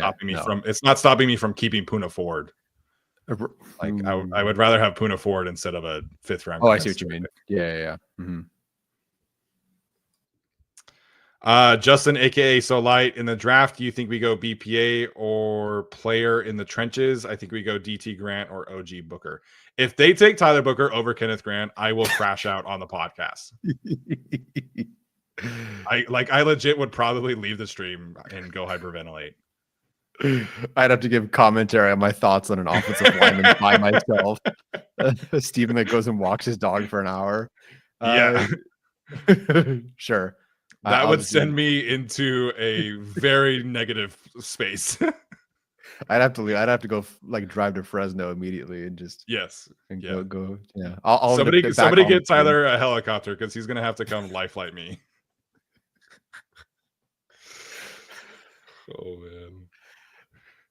stopping me from keeping Puna Ford. Like I would rather have Puna Ford instead of a 5th round. Oh, I see what you mean. Pick. Yeah. Mm-hmm. Justin, aka So Light, in the draft, do you think we go BPA or player in the trenches? I think we go DT Grant or OG Booker. If they take Tyler Booker over Kenneth Grant, I will crash out on the podcast. I legit would probably leave the stream and go hyperventilate. I'd have to give commentary on my thoughts on an offensive lineman by myself. Steven that goes and walks his dog for an hour. Yeah. Sure. That would send me into a very negative space. I'd have to leave. I'd have to go like drive to Fresno immediately and just go. Yeah. I'll somebody get Tyler a helicopter because he's gonna have to come life flight me. Oh man.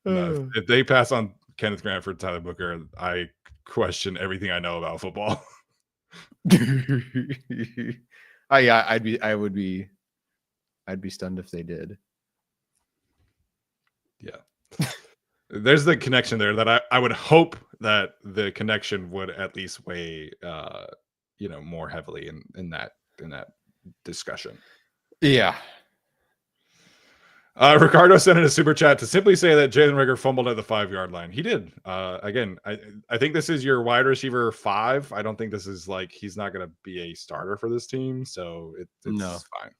No, if they pass on Kenneth Grant for Tyler Booker, I question everything I know about football. I'd be stunned if they did. Yeah. There's the connection there that I would hope that the connection would at least weigh more heavily in that discussion. Yeah. Ricardo sent in a super chat to simply say that Jalen Reagor fumbled at the 5-yard line. He did. Again, I think this is your wide receiver 5. I don't think this is like he's not going to be a starter for this team, so it's fine.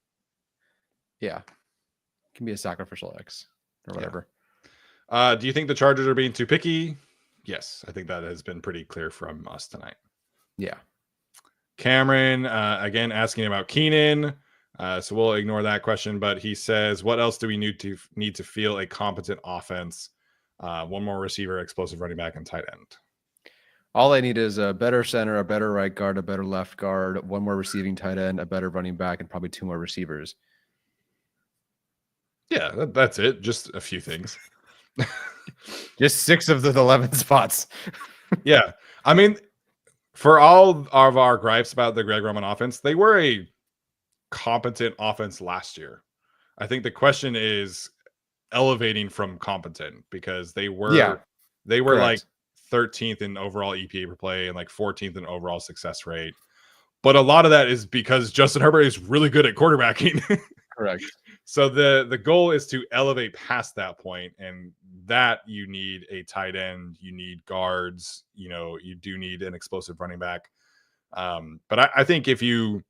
Yeah, it can be a sacrificial X or whatever. Yeah. Do you think the Chargers are being too picky? Yes, I think that has been pretty clear from us tonight. Yeah. Cameron again asking about Keenan. So we'll ignore that question, but he says, what else do we need to feel a competent offense? One more receiver, explosive running back, and tight end. All I need is a better center, a better right guard, a better left guard, one more receiving tight end, a better running back, and probably 2 more receivers. Yeah, that's it. Just a few things. Just 6 of the 11 spots. Yeah. I mean, for all of our gripes about the Greg Roman offense, they were a competent offense last year. I think the question is elevating from competent because they were like 13th in overall EPA per play and like 14th in overall success rate. But a lot of that is because Justin Herbert is really good at quarterbacking. Correct. So the goal is to elevate past that point, and that you need a tight end, you need guards, you do need an explosive running back. But I think if you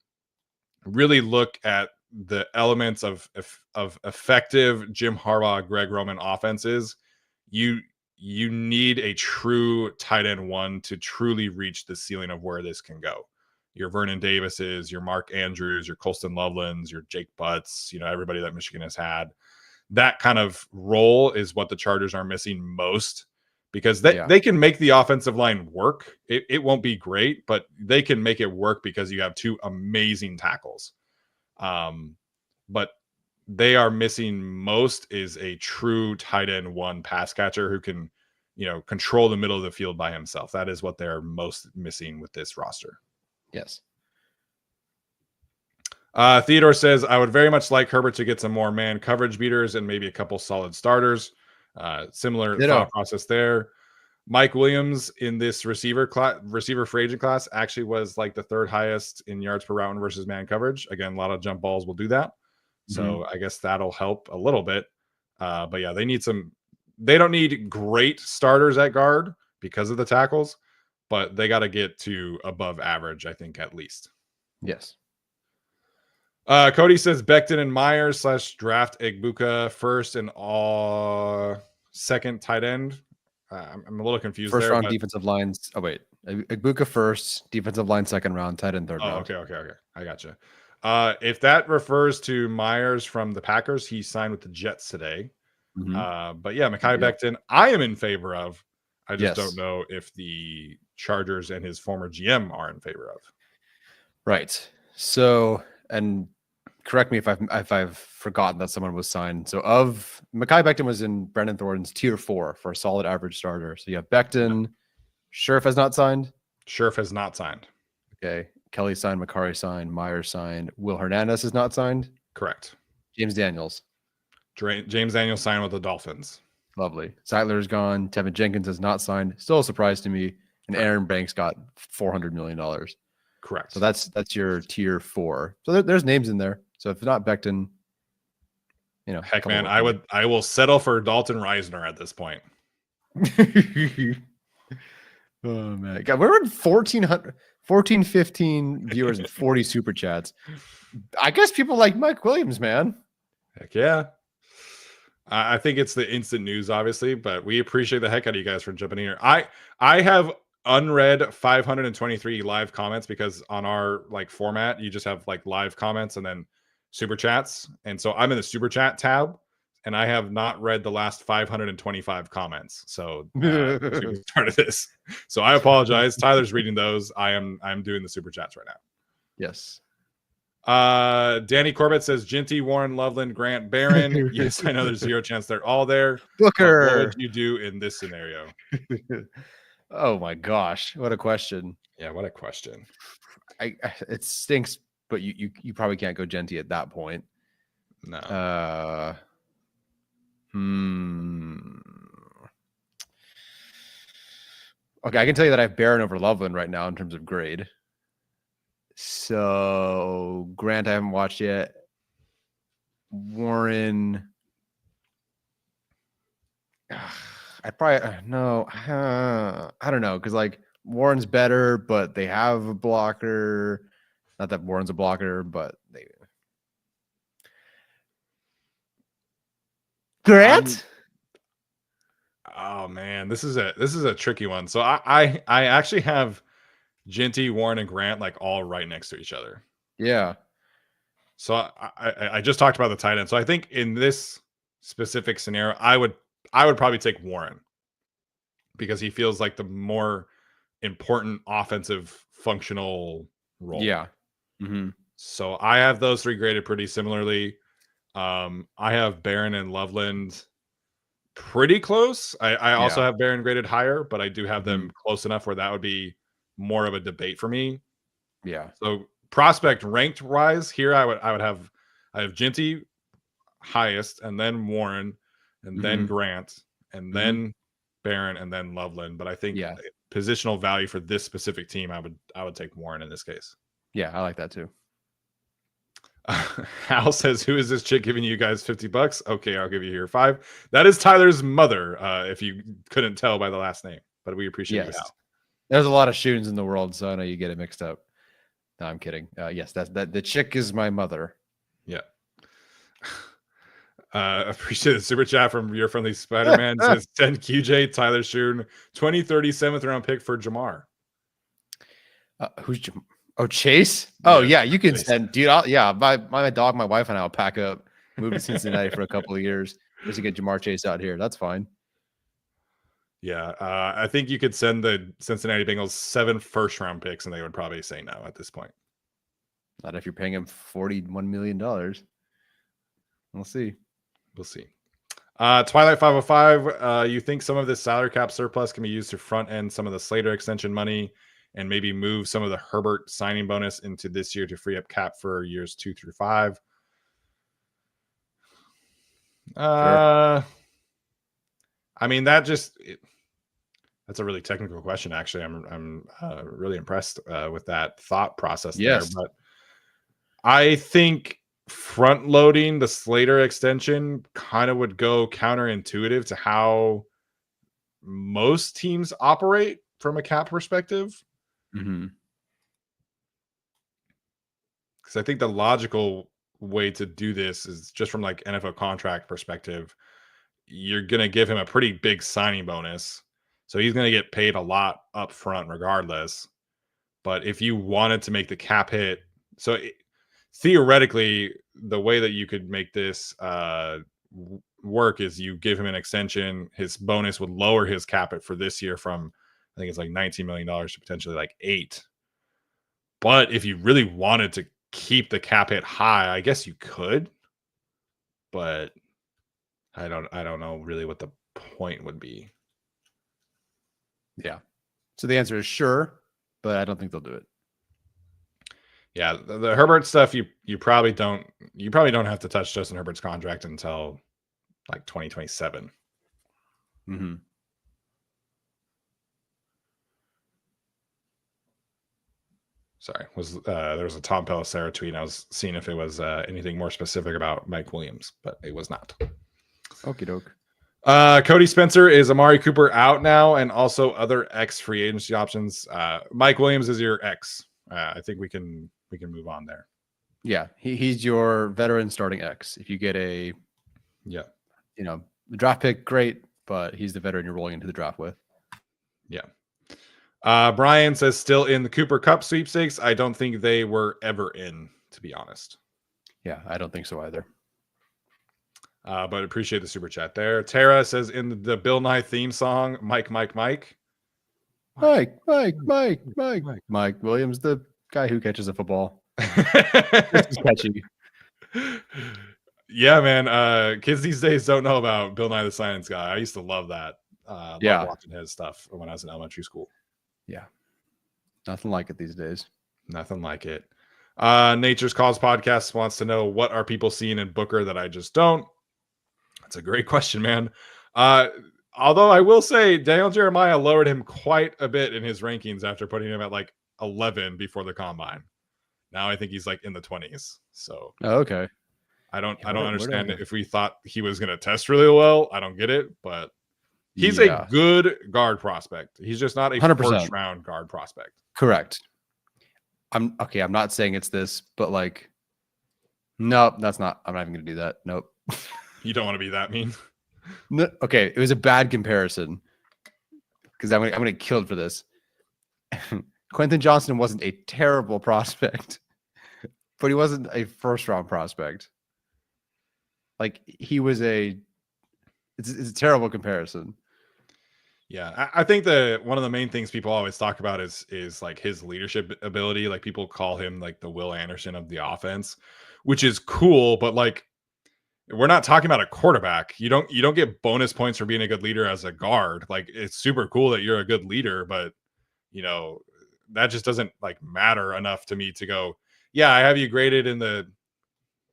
really look at the elements of effective Jim Harbaugh, Greg Roman offenses, you need a true tight end 1 to truly reach the ceiling of where this can go. Your Vernon Davises, your Mark Andrews, your Colston Lovelands, your Jake Butts, everybody that Michigan has had. That kind of role is what the Chargers are missing most because they can make the offensive line work. It won't be great, but they can make it work because you have 2 amazing tackles. But they are missing most is a true tight end 1 pass catcher who can, control the middle of the field by himself. That is what they're most missing with this roster. Yes. Theodore says, I would very much like Herbert to get some more man coverage beaters and maybe a couple solid starters. Similar thought process there. Mike Williams in this receiver free agent class actually was like the 3rd highest in yards per route versus man coverage. Again, a lot of jump balls will do that. So I guess that'll help a little bit. But yeah, they don't need great starters at guard because of the tackles, but they got to get to above average, I think, at least. Yes. Cody says Becton and Myers / draft Egbuka first and all second tight end. I'm a little confused. First round defensive lines. Oh wait, Egbuka first, defensive line 2nd round, tight end 3rd round. Okay. I gotcha. If that refers to Myers from the Packers, he signed with the Jets today. But yeah, Mekhi Becton, I am in favor of. I just don't know if the Chargers and his former GM are in favor of. Right. So, and correct me if I've forgotten that someone was signed. So of Mekhi Becton was in Brendan Thornton's tier 4 for a solid average starter. So you have Becton. Scherf has not signed. Scherf has not signed. Okay. Kelly signed. Makari signed. Meyer signed. Will Hernandez is not signed. Correct. James Daniels. James Daniels signed with the Dolphins. Lovely. Zeitler's gone. Tevin Jenkins has not signed. Still a surprise to me. And Aaron Banks got $400 million. Correct. So that's your tier 4. So there's names in there. So if not Becton, heck, man, I will settle for Dalton Reisner at this point. Oh man, God, we're at 14, 15 viewers and 40 super chats. I guess people like Mike Williams, man. Heck yeah. I think it's the instant news, obviously, but we appreciate the heck out of you guys for jumping in here. I have unread 523 live comments because on our format, you just have live comments and then super chats. And so I'm in the super chat tab and I have not read the last 525 comments. So since we started this. So I apologize. Tyler's reading those. I'm doing the super chats right now. Yes. Danny Corbett says Ginty, Warren, Loveland, Grant, Barron. Yes, I know there's zero chance they're all there. Booker. What would you do in this scenario? Oh my gosh, what a question. Yeah, what a question. It stinks, but you probably can't go Genty at that point. No. Okay, I can tell you that I have Barron over Loveland right now in terms of grade. So Grant I haven't watched yet. Warren, I'd probably no. I don't know because Warren's better, but they have a blocker. Not that Warren's a blocker, but they. Grant. Oh man, this is a tricky one. So I actually have Ginty, Warren, and Grant all right next to each other. Yeah. So I just talked about the tight end. So I think in this specific scenario, I would probably take Warren because he feels like the more important offensive functional role. Yeah. Mm-hmm. So I have those three graded pretty similarly. I have Barron and Loveland pretty close. I also have Barron graded higher, but I do have them close enough where that would be more of a debate for me. Yeah. So prospect ranked wise here, I have Ginty highest, and then Warren, and then Grant, and then Barron, and then Loveland. But I think positional value for this specific team, I would take Warren in this case. Yeah, I like that too. Hal says, "Who is this chick giving you guys $50? Okay, I'll give you here 5. That is Tyler's mother. If you couldn't tell by the last name, but we appreciate you, Hal. There's a lot of shootings in the world, so I know you get it mixed up. No, I'm kidding. Yes, that the chick is my mother. Yeah. Appreciate the super chat from your friendly Spider-Man. Says 10 QJ, Tyler Schoon, 2030 7th round pick for Jamar. Who's Jamar? Oh, Chase? Oh, yeah, you can send, dude. My dog, my wife, and I'll pack up, move to Cincinnati for a couple of years just to get Jamar Chase out here. That's fine. Yeah, I think you could send the Cincinnati Bengals 7 first-round picks, and they would probably say no at this point. Not if you're paying him $41 million. We'll see. We'll see. Twilight 505, you think some of this salary cap surplus can be used to front end some of the Slater extension money and maybe move some of the Herbert signing bonus into this year to free up cap for years 2 through 5? Sure. I mean, that's a really technical question. Actually, I'm really impressed with that thought process there. But I think front loading the Slater extension kind of would go counterintuitive to how most teams operate from a cap perspective. Because I think the logical way to do this is just from NFL contract perspective. You're going to give him a pretty big signing bonus. So he's going to get paid a lot up front regardless. But if you wanted to make the cap hit, theoretically, the way that you could make this work is you give him an extension. His bonus would lower his cap hit for this year from, I think it's $19 million to potentially $8 million. But if you really wanted to keep the cap hit high. I guess you could, but I don't know really what the point would be. Yeah. So the answer is sure, but I don't think they'll do it. Yeah, the Herbert stuff, you probably don't have to touch Justin Herbert's contract until like 2027. Mm-hmm. Sorry, there was a Tom Pelissero tweet. And I was seeing if it was anything more specific about Mike Williams, but it was not. Okie doke. Cody Spencer, is Amari Cooper out now, and also other ex free agency options? Mike Williams is your ex. I think we can move on there. Yeah, he's your veteran starting X. If you get a the draft pick, great, but he's the veteran you're rolling into the draft with. Yeah. Brian says still in the Cooper Cup sweepstakes. I don't think they were ever in, to be honest. Yeah, I don't think so either. But appreciate the super chat there. Tara says in the Bill Nye theme song, Mike Williams, the guy who catches a football. This is catchy. Yeah, man. Kids these days don't know about Bill Nye the Science Guy. I used to love that. Loved watching his stuff when I was in elementary school. Yeah. Nothing like it these days. Nothing like it. Nature's Cause Podcast wants to know, what are people seeing in Booker that I just don't? That's a great question, man. Although I will say Daniel Jeremiah lowered him quite a bit in his rankings after putting him at like 11 before the combine. Now I think he's like in the 20s. So okay. I don't understand it. If we thought he was going to test really well, I don't get it, but he's a good guard prospect. He's just not a 100% first round guard prospect. Correct. I'm not saying it's this, but like, nope, that's not. I'm not even going to do that. Nope. You don't want to be that mean. No, okay, it was a bad comparison because I'm gonna get killed for this. Quentin Johnson wasn't a terrible prospect, but he wasn't a first round prospect. Like he was it's a terrible comparison. Yeah, I think one of the main things people always talk about is like his leadership ability. Like people call him like the Will Anderson of the offense, which is cool, but like we're not talking about a quarterback. You don't get bonus points for being a good leader as a guard. Like it's super cool that you're a good leader, but that just doesn't like matter enough to me to go, yeah, I have you graded in the,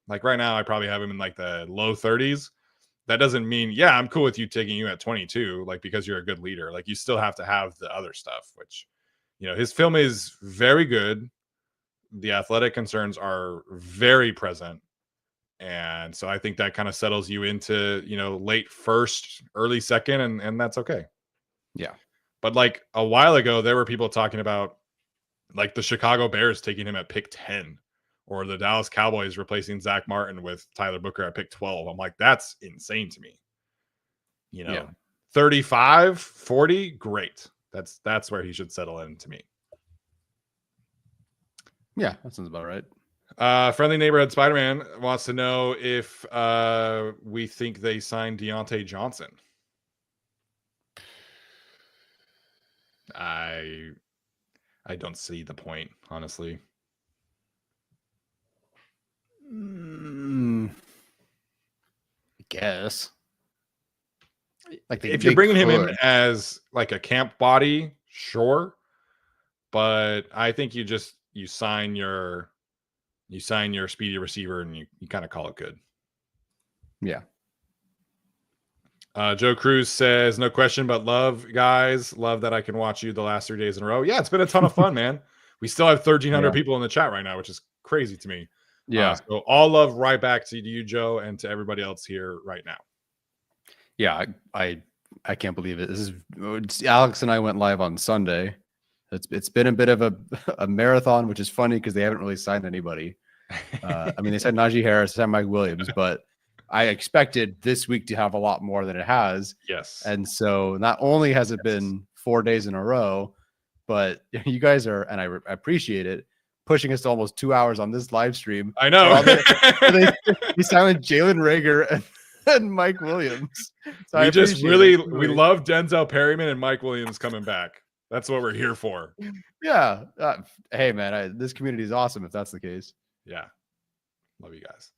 like right now I probably have him in like the low 30s. That doesn't mean, yeah, I'm cool with you taking you at 22, like because you're a good leader. Like you still have to have the other stuff, which, his film is very good. The athletic concerns are very present. And so I think that kind of settles you into, late first, early second, and that's okay. Yeah. But like a while ago, there were people talking about like the Chicago Bears taking him at pick 10, or the Dallas Cowboys replacing Zach Martin with Tyler Booker at pick 12. I'm like, that's insane to me. 35, 40, great. That's where he should settle in to me. Yeah, that sounds about right. Friendly Neighborhood Spider-Man wants to know if we think they signed Deontay Johnson. I don't see the point, honestly. I guess. Like if you're bringing him in as like a camp body, sure. But I think you sign your speedy receiver and you kind of call it good. Yeah. Joe Cruz says, no question, but love, guys. Love that I can watch you the last 3 days in a row. Yeah, it's been a ton of fun, man. We still have 1,300 people in the chat right now, which is crazy to me. Yeah. So all love right back to you, Joe, and to everybody else here right now. Yeah, I can't believe it. This is Alex and I went live on Sunday. It's been a bit of a marathon, which is funny because they haven't really signed anybody. I mean, they signed Najee Harris, they signed Mike Williams, but I expected this week to have a lot more than it has. Yes. And so not only has it been 4 days in a row, but you guys are, and I appreciate it, pushing us to almost 2 hours on this live stream. I know. They signed Jalen Reagor and Mike Williams. So we love Denzel Perryman and Mike Williams coming back. That's what we're here for. Yeah. Hey, man, this community is awesome if that's the case. Yeah. Love you guys.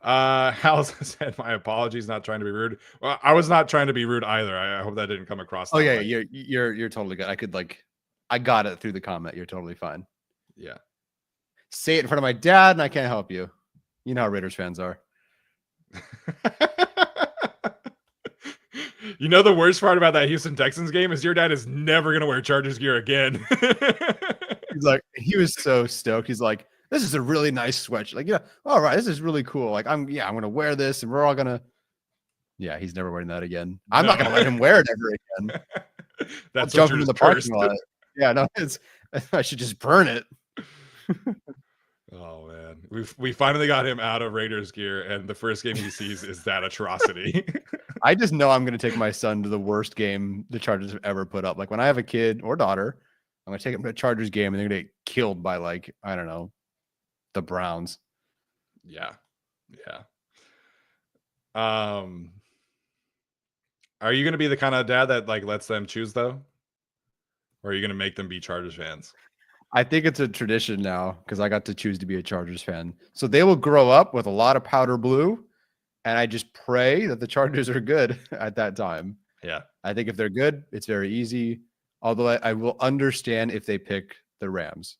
Hal said, my apologies, not trying to be rude. Well, I was not trying to be rude either. I hope that didn't come across. Oh that yeah, way. you're totally good. I got it through the comment. You're totally fine. Yeah. Say it in front of my dad, and I can't help you. You know how Raiders fans are. You know, the worst part about that Houston Texans game is your dad is never going to wear Chargers gear again. He's like, he was so stoked. He's like, this is a really nice sweatshirt. Like, yeah, all right, this is really cool. Like, I'm going to wear this, and we're all going to. Yeah, he's never wearing that again. I'm not going to let him wear it ever again. That's I'll jump into the parking lot. Yeah, no, I should just burn it. Oh man, we finally got him out of Raiders gear, and the first game he sees is that atrocity. I just know I'm going to take my son to the worst game the Chargers have ever put up. Like when I have a kid or daughter, I'm going to take him to a Chargers game, and they're going to get killed by like I don't know, the Browns. Yeah. Are you going to be the kind of dad that like lets them choose though, or are you going to make them be Chargers fans? I think it's a tradition now because I got to choose to be a Chargers fan. So they will grow up with a lot of powder blue, and I just pray that the Chargers are good at that time. Yeah. I think if they're good, it's very easy. Although I will understand if they pick the Rams.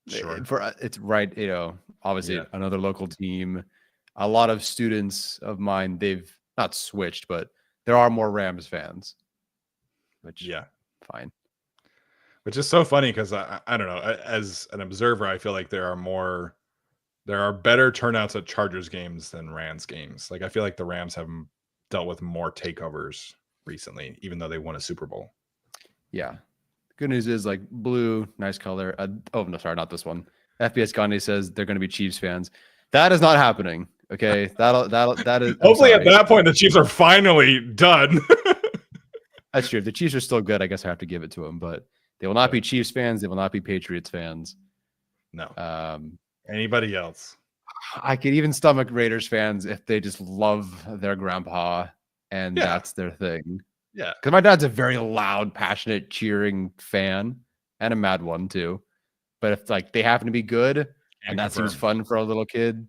Sure. It's right, obviously another local team. A lot of students of mine, they've not switched, but there are more Rams fans. Which fine. Which is so funny because I don't know, as an observer, I feel like there are better turnouts at Chargers games than Rams games. Like I feel like the Rams have dealt with more takeovers recently, even though they won a Super Bowl. Yeah. Good news is like blue, nice color. Oh no, sorry, not this one. FBS Gandhi says they're going to be Chiefs fans. That is not happening. Okay, that is. Hopefully, at that point, the Chiefs are finally done. That's true. If the Chiefs are still good, I guess I have to give it to them. But they will not be Chiefs fans. They will not be Patriots fans. No. Anybody else? I could even stomach Raiders fans if they just love their grandpa and that's their thing. Yeah. Because my dad's a very loud, passionate, cheering fan and a mad one too. But if like they happen to be good and that seems fun for a little kid,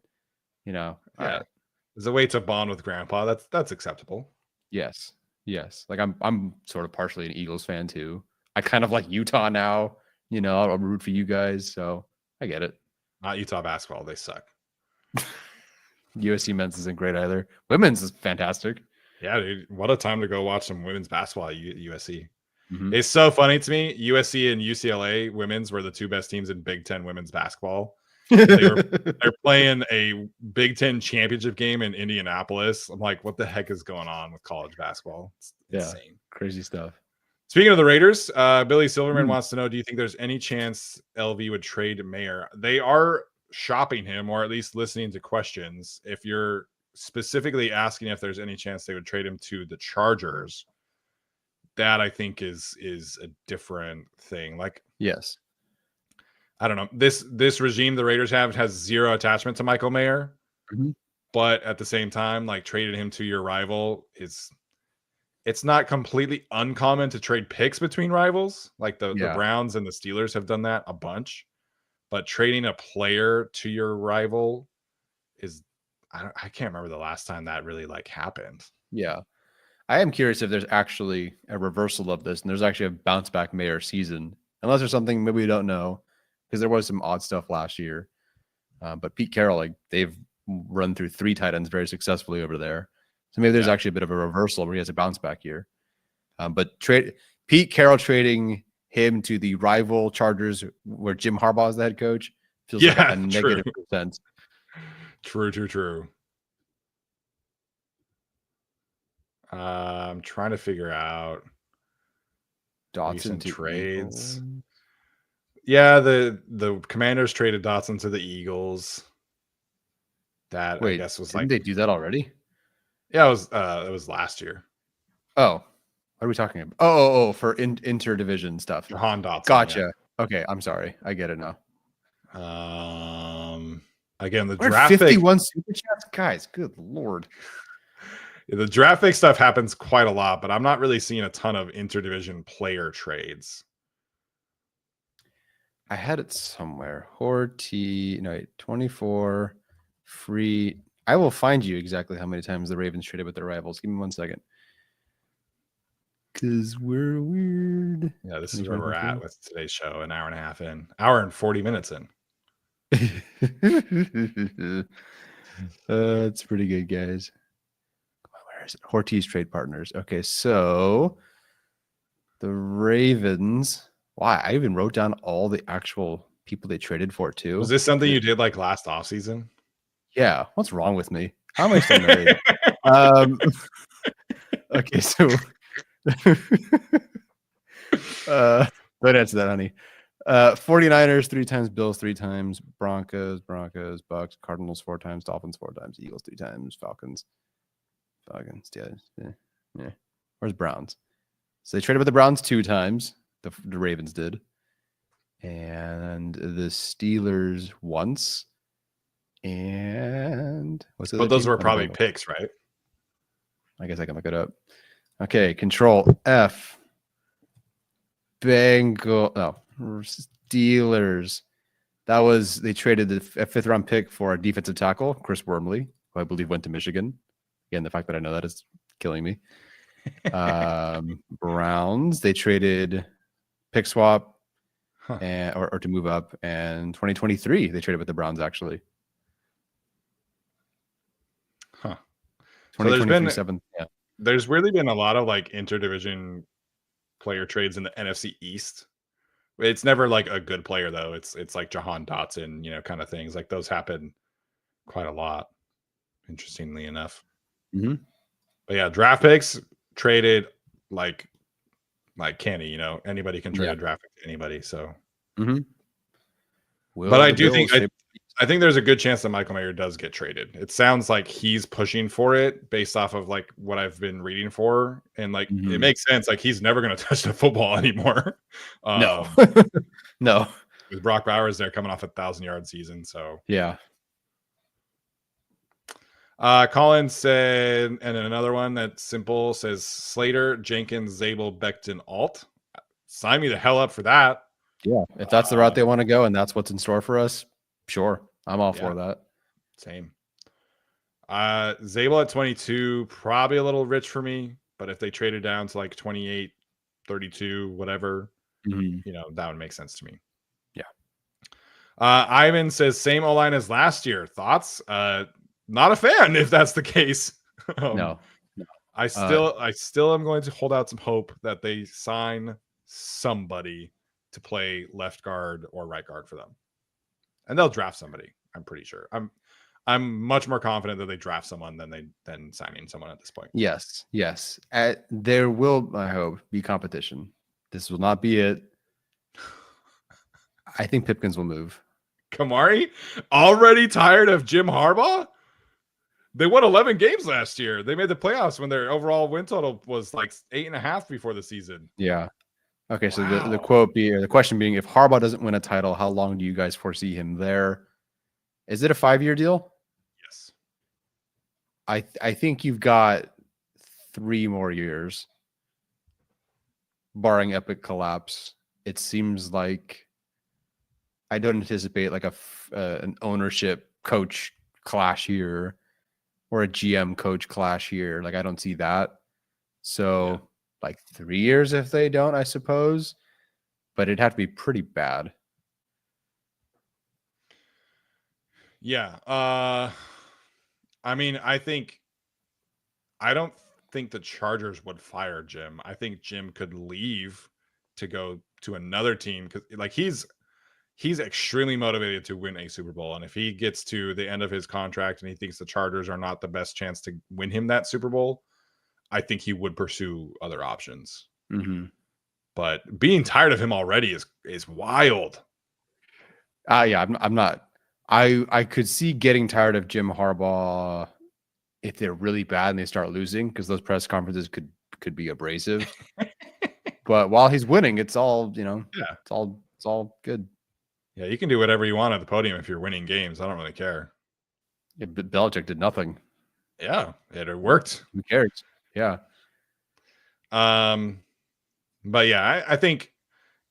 there's a way to bond with grandpa. That's acceptable. Yes. Like I'm sort of partially an Eagles fan too. I kind of like Utah now. I'll root for you guys, so I get it. Not Utah basketball. They suck. USC men's isn't great either. Women's is fantastic. Yeah, dude. What a time to go watch some women's basketball at USC. Mm-hmm. It's so funny to me. USC and UCLA women's were the two best teams in Big Ten women's basketball. They're playing a Big Ten championship game in Indianapolis. I'm like, what the heck is going on with college basketball? It's insane. Crazy stuff. Speaking of the Raiders, Billy Silverman wants to know, do you think there's any chance LV would trade Mayer? They are shopping him, or at least listening to questions. If you're specifically asking if there's any chance they would trade him to the Chargers, that I think is a different thing. Like, yes, I don't know. This regime the Raiders have has zero attachment to Michael Mayer, but at the same time, like trading him to your rival it's not completely uncommon to trade picks between rivals. Like the Browns and the Steelers have done that a bunch, but trading a player to your rival is I can't remember the last time that really like happened. Yeah. I am curious if there's actually a reversal of this and there's actually a bounce back Mayer season, unless there's something maybe we don't know, because there was some odd stuff last year. But Pete Carroll, like they've run through 3 tight ends very successfully over there. So maybe there's actually a bit of a reversal where he has a bounce back year. But Pete Carroll trading him to the rival Chargers where Jim Harbaugh is the head coach feels like a negative percent. True. I'm trying to figure out Dotson to trades. Eagles. Yeah, the Commanders traded Dotson to the Eagles. That I guess was didn't they do that already? Yeah, it was last year. Oh, what are we talking about? Oh, for interdivision stuff. Jahan Dotson. Gotcha. Yeah. Okay, I'm sorry. I get it now. Again, the draft 51 super chats, guys. Good lord. The draft pick stuff happens quite a lot, but I'm not really seeing a ton of interdivision player trades. I had it somewhere. Horty, no, wait, 24 free. I will find you exactly how many times the Ravens traded with their rivals. Give me 1 second. Because we're weird. Yeah, this is where we're at with today's show. An hour and a half in, hour and 40 minutes in. It's pretty good, guys. Where is it? Horty's trade partners. Okay, so the Ravens. Why? I even wrote down all the actual people they traded for too. Was this something you did like last offseason? Yeah. What's wrong with me? How am I still married? Okay, so don't answer that, honey. 49ers 3 times, Bills 3 times, Broncos, Bucks, Cardinals 4 times, Dolphins 4 times, Eagles 3 times, Falcons, Steelers. Yeah. Where's Browns? So they traded with the Browns 2 times. The Ravens did. And the Steelers once. And what's the But those were probably picks, right? I guess I can look it up. Okay, Control F. Steelers. They traded a 5th round pick for a defensive tackle, Chris Wormley, who I believe went to Michigan. Again, the fact that I know that is killing me. Browns, they traded pick swap or to move up, and 2023 they traded with the Browns actually. Huh. 2023 7th. Yeah. There's really been a lot of like interdivision player trades in the NFC East. It's never like a good player though. It's like Jahan Dotson, kind of things. Like those happen quite a lot, interestingly enough. Mm-hmm. But yeah, draft picks traded like candy, anybody can trade a draft pick to anybody. So but I do think I think there's a good chance that Michael Mayer does get traded. It sounds like he's pushing for it based off of like what I've been reading for. And like it makes sense. Like he's never going to touch the football anymore. No. No. With Brock Bowers there coming off a 1,000-yard season. So yeah. Colin said, and another one that's simple says Slater, Jenkins, Zabel, Becton, Alt. Sign me the hell up for that. Yeah. If that's the route they want to go and that's what's in store for us, sure. I'm all for that. Same. Zabel at 22, probably a little rich for me, but if they traded down to like 28, 32, whatever, that would make sense to me. Yeah. Ivan says same O-line as last year. Thoughts? Not a fan if that's the case. No. I still am going to hold out some hope that they sign somebody to play left guard or right guard for them. And they'll draft somebody, I'm pretty sure. I'm much more confident that they draft someone than signing someone at this point. Yes. There will, I hope, be competition. This will not be it. I think Pipkins will move. Kamari, already tired of Jim Harbaugh? They won 11 games last year. They made the playoffs when their overall win total was like 8.5 before the season. Yeah. Okay, so the quote the question being, if Harbaugh doesn't win a title, how long do you guys foresee him there? Is it a 5-year deal? Yes. I think you've got 3 more years, barring epic collapse. It seems like I don't anticipate like an ownership coach clash here or a GM coach clash here. Like I don't see that. So like 3 years if they don't, I suppose, but it'd have to be pretty bad. Yeah. I mean, I don't think the Chargers would fire Jim. I think Jim could leave to go to another team because like he's extremely motivated to win a Super Bowl. And if he gets to the end of his contract and he thinks the Chargers are not the best chance to win him that Super Bowl, I think he would pursue other options. But being tired of him already is wild. Yeah, I'm not. I could see getting tired of Jim Harbaugh if they're really bad and they start losing, because those press conferences could be abrasive. But while he's winning, it's all it's all good. Yeah, you can do whatever you want at the podium if you're winning games. I don't really care. Yeah, but Belichick did nothing. Yeah, it worked. Who cares? Yeah. But yeah, I think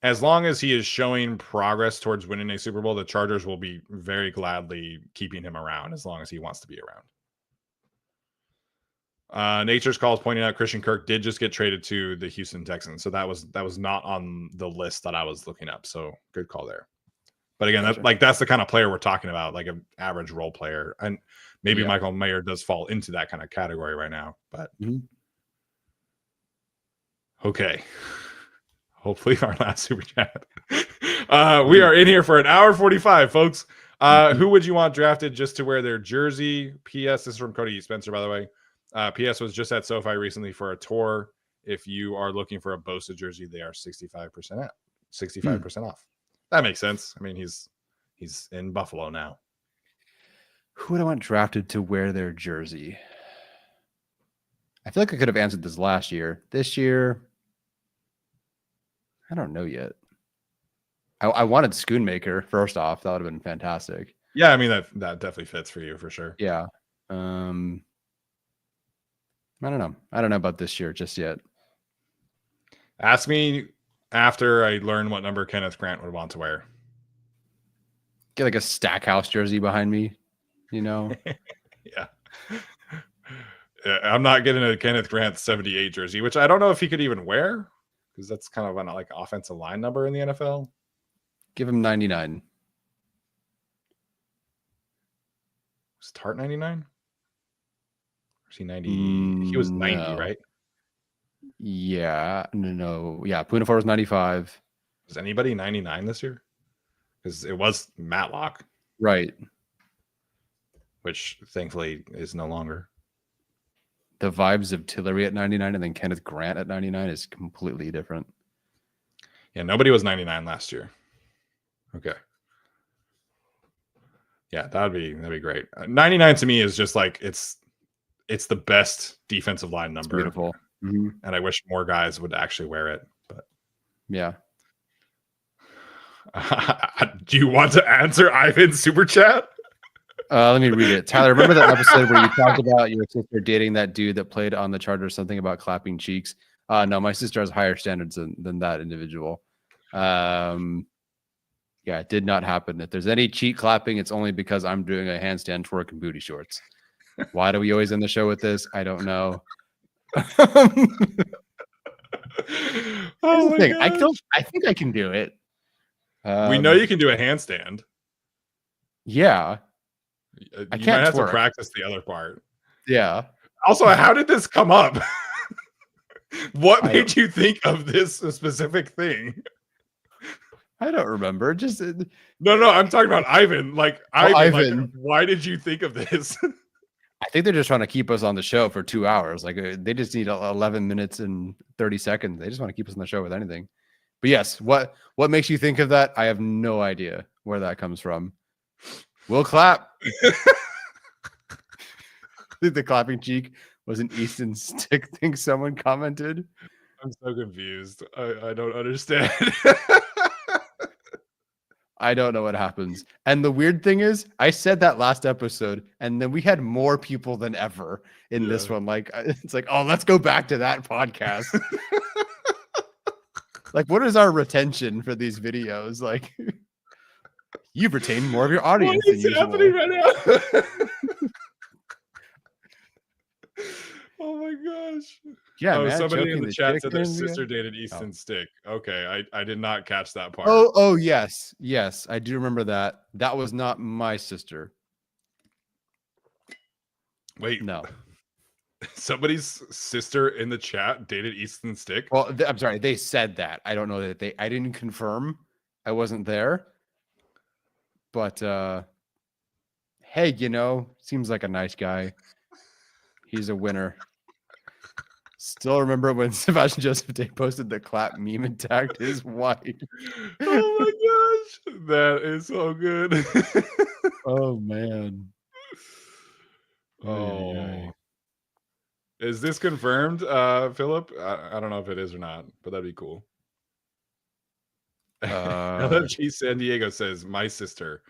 as long as he is showing progress towards winning a Super Bowl, the Chargers will be very gladly keeping him around as long as he wants to be around. Nature's Call is pointing out Christian Kirk did just get traded to the Houston Texans, so that was not on the list that I was looking up. So good call there. But again, Gotcha. that's the kind of player we're talking about, like an average role player, and maybe Yeah. Michael Mayer does fall into that kind of category right now. But okay, hopefully our last super chat. We are in here for an hour 45, folks. Who would you want drafted just to wear their jersey? P.S. This is from Cody Spencer, by the way. P.S. was just at SoFi recently for a tour. If you are looking for a Bosa jersey, they are 65% off. 65% off. That makes sense. I mean, he's in Buffalo now. Who would I want drafted to wear their jersey? I feel like I could have answered this last year. This year, I don't know yet. I wanted Schoonmaker first off. That would have been fantastic. Yeah, I mean that definitely fits for you for sure. Yeah. I don't know. I don't know about this year just yet. Ask me after I learn what number Kenneth Grant would want to wear. Get like a Stackhouse jersey behind me, you know? Yeah. I'm not getting a Kenneth Grant 78 jersey, which I don't know if he could even wear because that's kind of an like offensive line number in the NFL. Give him 99. Was Tart 99? Was he 90? He was 90, No. right? Yeah. No. Yeah. Punafort was 95. Was anybody 99 this year? Because it was Matlock. Right. Which thankfully is no longer. The vibes of Tillery at 99 and then Kenneth Grant at 99 is completely different. Yeah, nobody was 99 last year. Okay. Yeah, that'd be great. 99 to me is just like it's the best defensive line number. It's beautiful. Mm-hmm. And I wish more guys would actually wear it. But yeah. Do you want to answer Ivan's super chat? Let me read it. Tyler, remember that episode where you talked about your sister dating that dude that played on the Chargers, something about clapping cheeks? No, my sister has higher standards than that individual. Yeah, it did not happen. If there's any cheek clapping, it's only because I'm doing a handstand twerk and booty shorts. Why do we always end the show with this? I don't know. Oh my thing. gosh. I think I can do it. We know you can do a handstand. Yeah. You I might can't have to twerk. practice the other part. Yeah. Also, how did this come up? What made you think of this specific thing? I don't remember. Just No, I'm talking about Ivan. Like, Ivan. Like, Ivan. why did you think of this? I think they're just trying to keep us on the show for 2 hours. Like they just need 11 minutes and 30 seconds. They just want to keep us on the show with anything. But yes, what makes you think of that? I have no idea where that comes from. We'll clap. I think the clapping cheek was an Easton Stick thing someone commented. I'm so confused. I don't understand. I don't know what happens. And the weird thing is, I said that last episode, and then we had more people than ever in this one. Like, it's like, oh, let's go back to that podcast. Like, what is our retention for these videos? Like, you've retained more of your audience What is than happening usual. right now? Oh my gosh. Yeah, oh, man. somebody in the chat said their chicken, sister dated Easton Stick. Okay, I did not catch that part. Oh, yes. Yes, I do remember that. That was not my sister. Wait, No. Somebody's sister in the chat dated Easton Stick? Well, I'm sorry. They said that. I don't know that I didn't confirm. I wasn't there. But, hey, seems like a nice guy. He's a winner. Still remember when Sebastian Joseph Day posted the clap meme and tagged his wife. Oh my gosh. That is so good. Oh, man. Oh. Is this confirmed, Philip? I don't know if it is or not, but that'd be cool. LFG San Diego says, my sister.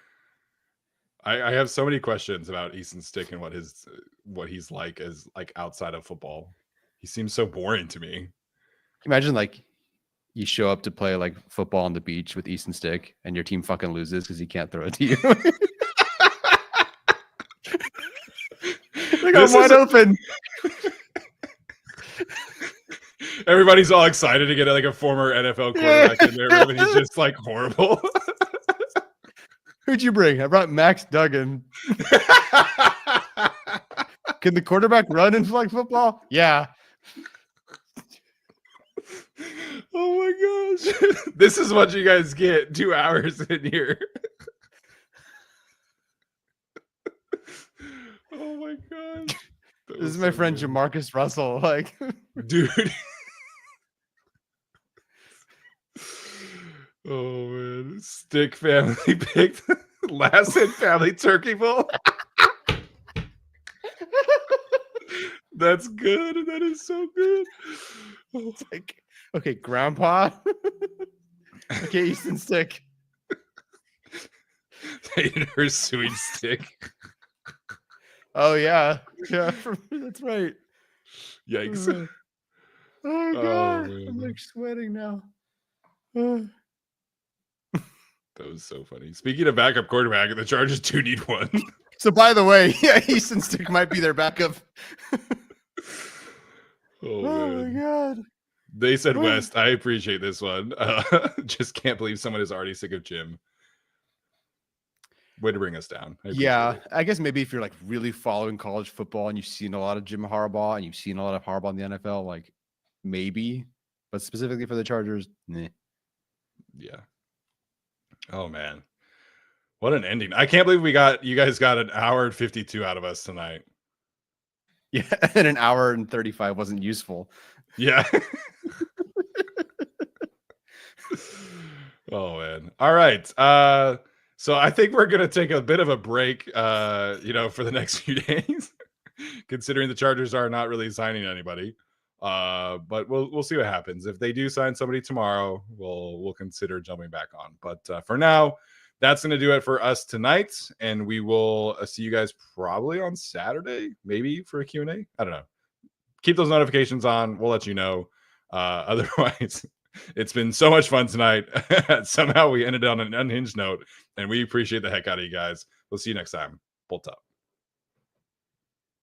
I have so many questions about Easton Stick and what he's like as like outside of football. He seems so boring to me. Imagine like you show up to play like football on the beach with Easton Stick, and your team fucking loses because he can't throw it to you. Like, I'm wide open. Everybody's all excited to get like a former NFL quarterback in their room, and he's just like horrible. Who'd you bring? I brought Max Duggan. Can the quarterback run in flag football? Yeah. Oh my gosh. This is what you guys get 2 hours in here. Oh my gosh. This is my friend good. Jamarcus Russell. Like, dude. Oh man. Stick family picked last in family turkey bowl. That's good. That is so good. Oh. It's like, okay, grandpa. Okay, Easton Stick. Her sweet stick. Oh yeah. Yeah, that's right. Yikes. Oh god. I'm like sweating now. That was so funny. Speaking of backup quarterback, the Chargers do need one. So by the way, yeah, Easton Stick might be their backup. Oh my god. They said West. I appreciate this one. Just can't believe someone is already sick of Jim. Way to bring us down. I guess maybe if you're like really following college football and you've seen a lot of Jim Harbaugh and you've seen a lot of Harbaugh in the NFL, like maybe, but specifically for the Chargers, nah. Yeah. Oh man, what an ending! I can't believe you guys got an hour and 52 out of us tonight. Yeah, and an hour and 35 wasn't useful. Yeah. Oh man. All right. So I think we're gonna take a bit of a break, for the next few days, considering the Chargers are not really signing anybody. But we'll see what happens. If they do sign somebody tomorrow, we'll consider jumping back on. But for now, that's gonna do it for us tonight, and we will see you guys probably on Saturday, maybe for a Q&A. I don't know. Keep those notifications on. We'll let you know. Otherwise, it's been so much fun tonight. Somehow we ended on an unhinged note, and we appreciate the heck out of you guys. We'll see you next time. Bolt up.